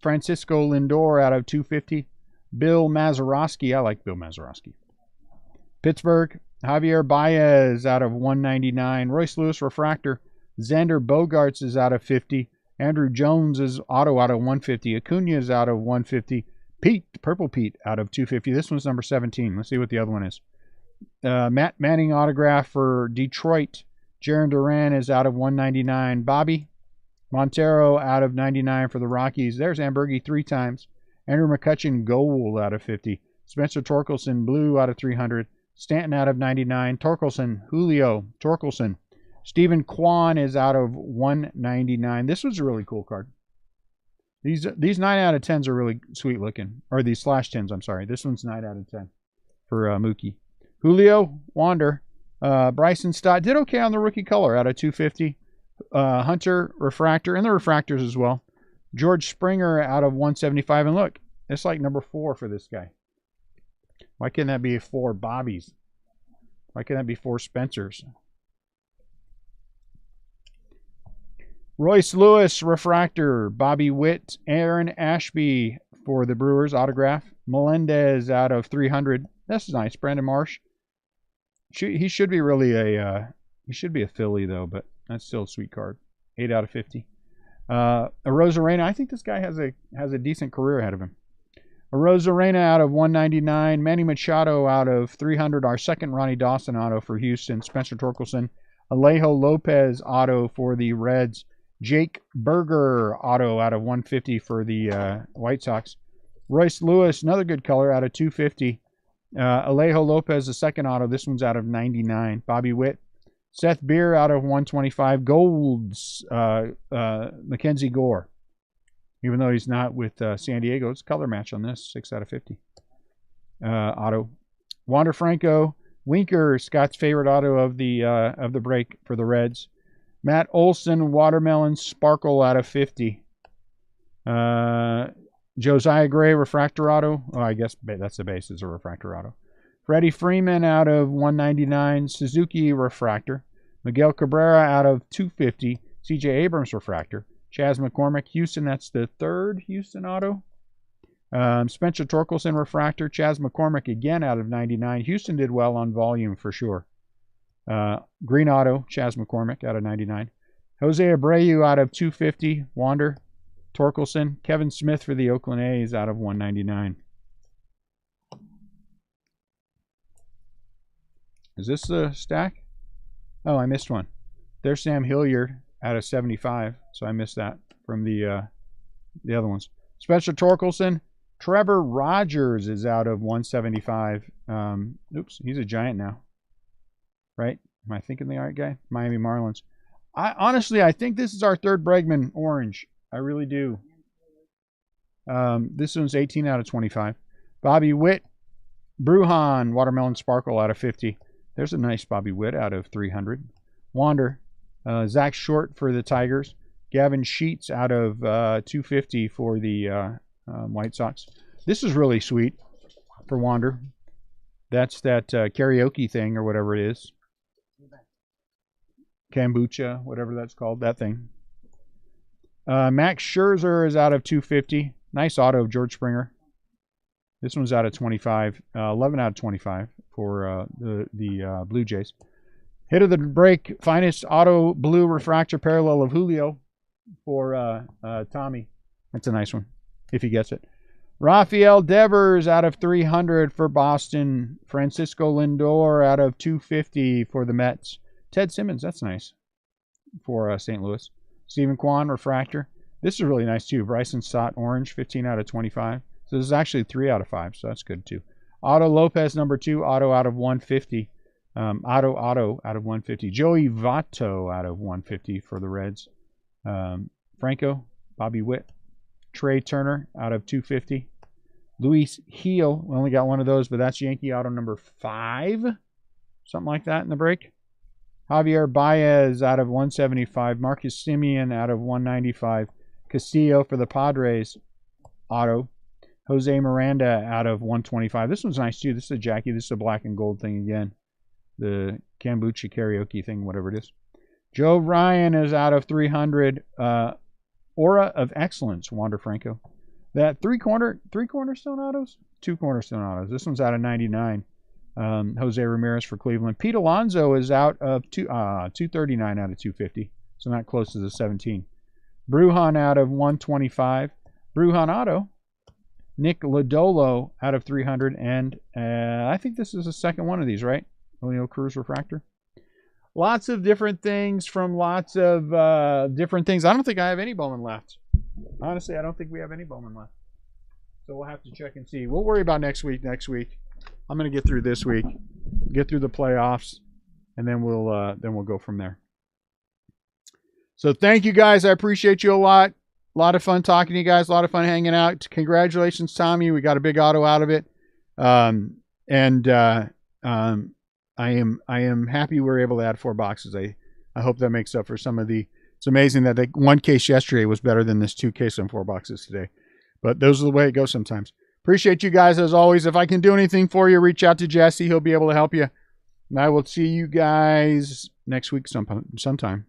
Francisco Lindor out of 250. Bill Mazeroski. I like Bill Mazeroski. Pittsburgh. Javier Baez out of 199. Royce Lewis Refractor. Xander Bogaerts is out of 50. Andrew Jones is auto out of 150. Acuna is out of 150. Pete, Purple Pete, out of 250. This one's number 17. Let's see what the other one is. Matt Manning autograph for Detroit. Jaron Duran is out of 199. Bobby Montero out of 99 for the Rockies. There's Ambergy 3 times. Andrew McCutchen gold out of 50. Spencer Torkelson blue out of 300. Stanton out of 99. Torkelson, Julio Torkelson. Stephen Kwan is out of 199. This was a really cool card. These 9 out of 10s are really sweet looking. Or these slash 10s, I'm sorry. This one's 9 out of 10 for Mookie. Julio, Wander. Bryson Stott did okay on the rookie color out of 250. Hunter, Refractor, and the Refractors as well. George Springer out of 175. And look, it's like number 4 for this guy. Why can't that be 4 Bobbies? Why can't that be 4 Spencers? Royce Lewis, Refractor. Bobby Witt. Aaron Ashby for the Brewers, autograph. Melendez out of 300. That's nice. Brandon Marsh. He should be really he should be a Philly, though, but that's still a sweet card. 8 out of 50. Arozarena. I think this guy has a decent career ahead of him. Arozarena out of 199. Manny Machado out of 300. Our second Ronnie Dawson auto for Houston. Spencer Torkelson. Alejo Lopez auto for the Reds. Jake Berger auto out of 150 for the White Sox. Royce Lewis, another good color, out of 250. Alejo Lopez, the second auto. This one's out of 99. Bobby Witt. Seth Beer out of 125. Golds, Mackenzie Gore. Even though he's not with San Diego, it's a color match on this. 6 out of 50. Auto. Wander Franco. Winker, Scott's favorite auto of the break for the Reds. Matt Olson, Watermelon Sparkle out of 50. Josiah Gray, Refractor auto. Oh, I guess that's the base. It's a Refractor auto. Freddie Freeman out of 199. Suzuki Refractor. Miguel Cabrera out of 250. CJ Abrams Refractor. Chas McCormick, Houston. That's the 3rd Houston auto. Spencer Torkelson Refractor. Chas McCormick again out of 99. Houston did well on volume for sure. Green auto. Chas McCormick out of 99. Jose Abreu out of 250. Wander. Torkelson. Kevin Smith for the Oakland A's out of 199. Is this the stack? Oh, I missed one. There's Sam Hilliard out of 75. So I missed that from the other ones. Spencer Torkelson. Trevor Rogers is out of 175. Oops, he's a Giant now. Right? Am I thinking the right guy? Miami Marlins. Honestly, I think this is our 3rd Bregman orange. I really do. This one's 18 out of 25. Bobby Witt. Brujan, Watermelon Sparkle out of 50. There's a nice Bobby Witt out of 300. Wander. Zach Short for the Tigers. Gavin Sheets out of 250 for the White Sox. This is really sweet for Wander. That's that karaoke thing or whatever it is. Kombucha, whatever that's called. That thing. Max Scherzer is out of 250. Nice auto of George Springer. This one's out of 25. 11 out of 25 for the Blue Jays. Hit of the break. Finest auto blue refractor parallel of Julio for Tommy. That's a nice one, if he gets it. Rafael Devers out of 300 for Boston. Francisco Lindor out of 250 for the Mets. Ted Simmons, that's nice, for St. Louis. Stephen Kwan, refractor. This is really nice, too. Bryson Stott, orange, 15 out of 25. So this is actually 3 out of 5, so that's good, too. Otto Lopez, number 2, auto out of 150. Auto out of 150. Joey Votto out of 150 for the Reds. Franco, Bobby Witt. Trey Turner out of 250. Luis Heel, we only got one of those, but that's Yankee auto number 5. Something like that in the break. Javier Baez out of 175. Marcus Semien out of 195. Castillo for the Padres auto. Jose Miranda out of 125. This one's nice too. This is a Jackie. This is a black and gold thing again. The kombucha karaoke thing, whatever it is. Joe Ryan is out of 300. Aura of Excellence, Wander Franco. That three cornerstone autos? 2 cornerstone autos. This one's out of 99. Jose Ramirez for Cleveland. Pete Alonso is out of 239 out of 250. So not close to the 17. Brujan out of 125. Brujan auto. Nick Lodolo out of 300. And I think this is the second one of these, right? Leo Cruz refractor. Lots of different things from lots of different things. I don't think I have any Bowman left. Honestly, I don't think we have any Bowman left. So we'll have to check and see. We'll worry about next week. I'm going to get through this week, get through the playoffs, and then we'll go from there. So thank you guys. I appreciate you a lot. A lot of fun talking to you guys. A lot of fun hanging out. Congratulations, Tommy. We got a big auto out of it. I am happy we were able to add 4 boxes. I hope that makes up for some of the. It's amazing that the 1 case yesterday was better than this 2 case and 4 boxes today. But those are the way it goes sometimes. Appreciate you guys as always. If I can do anything for you, reach out to Jesse. He'll be able to help you. And I will see you guys next week sometime.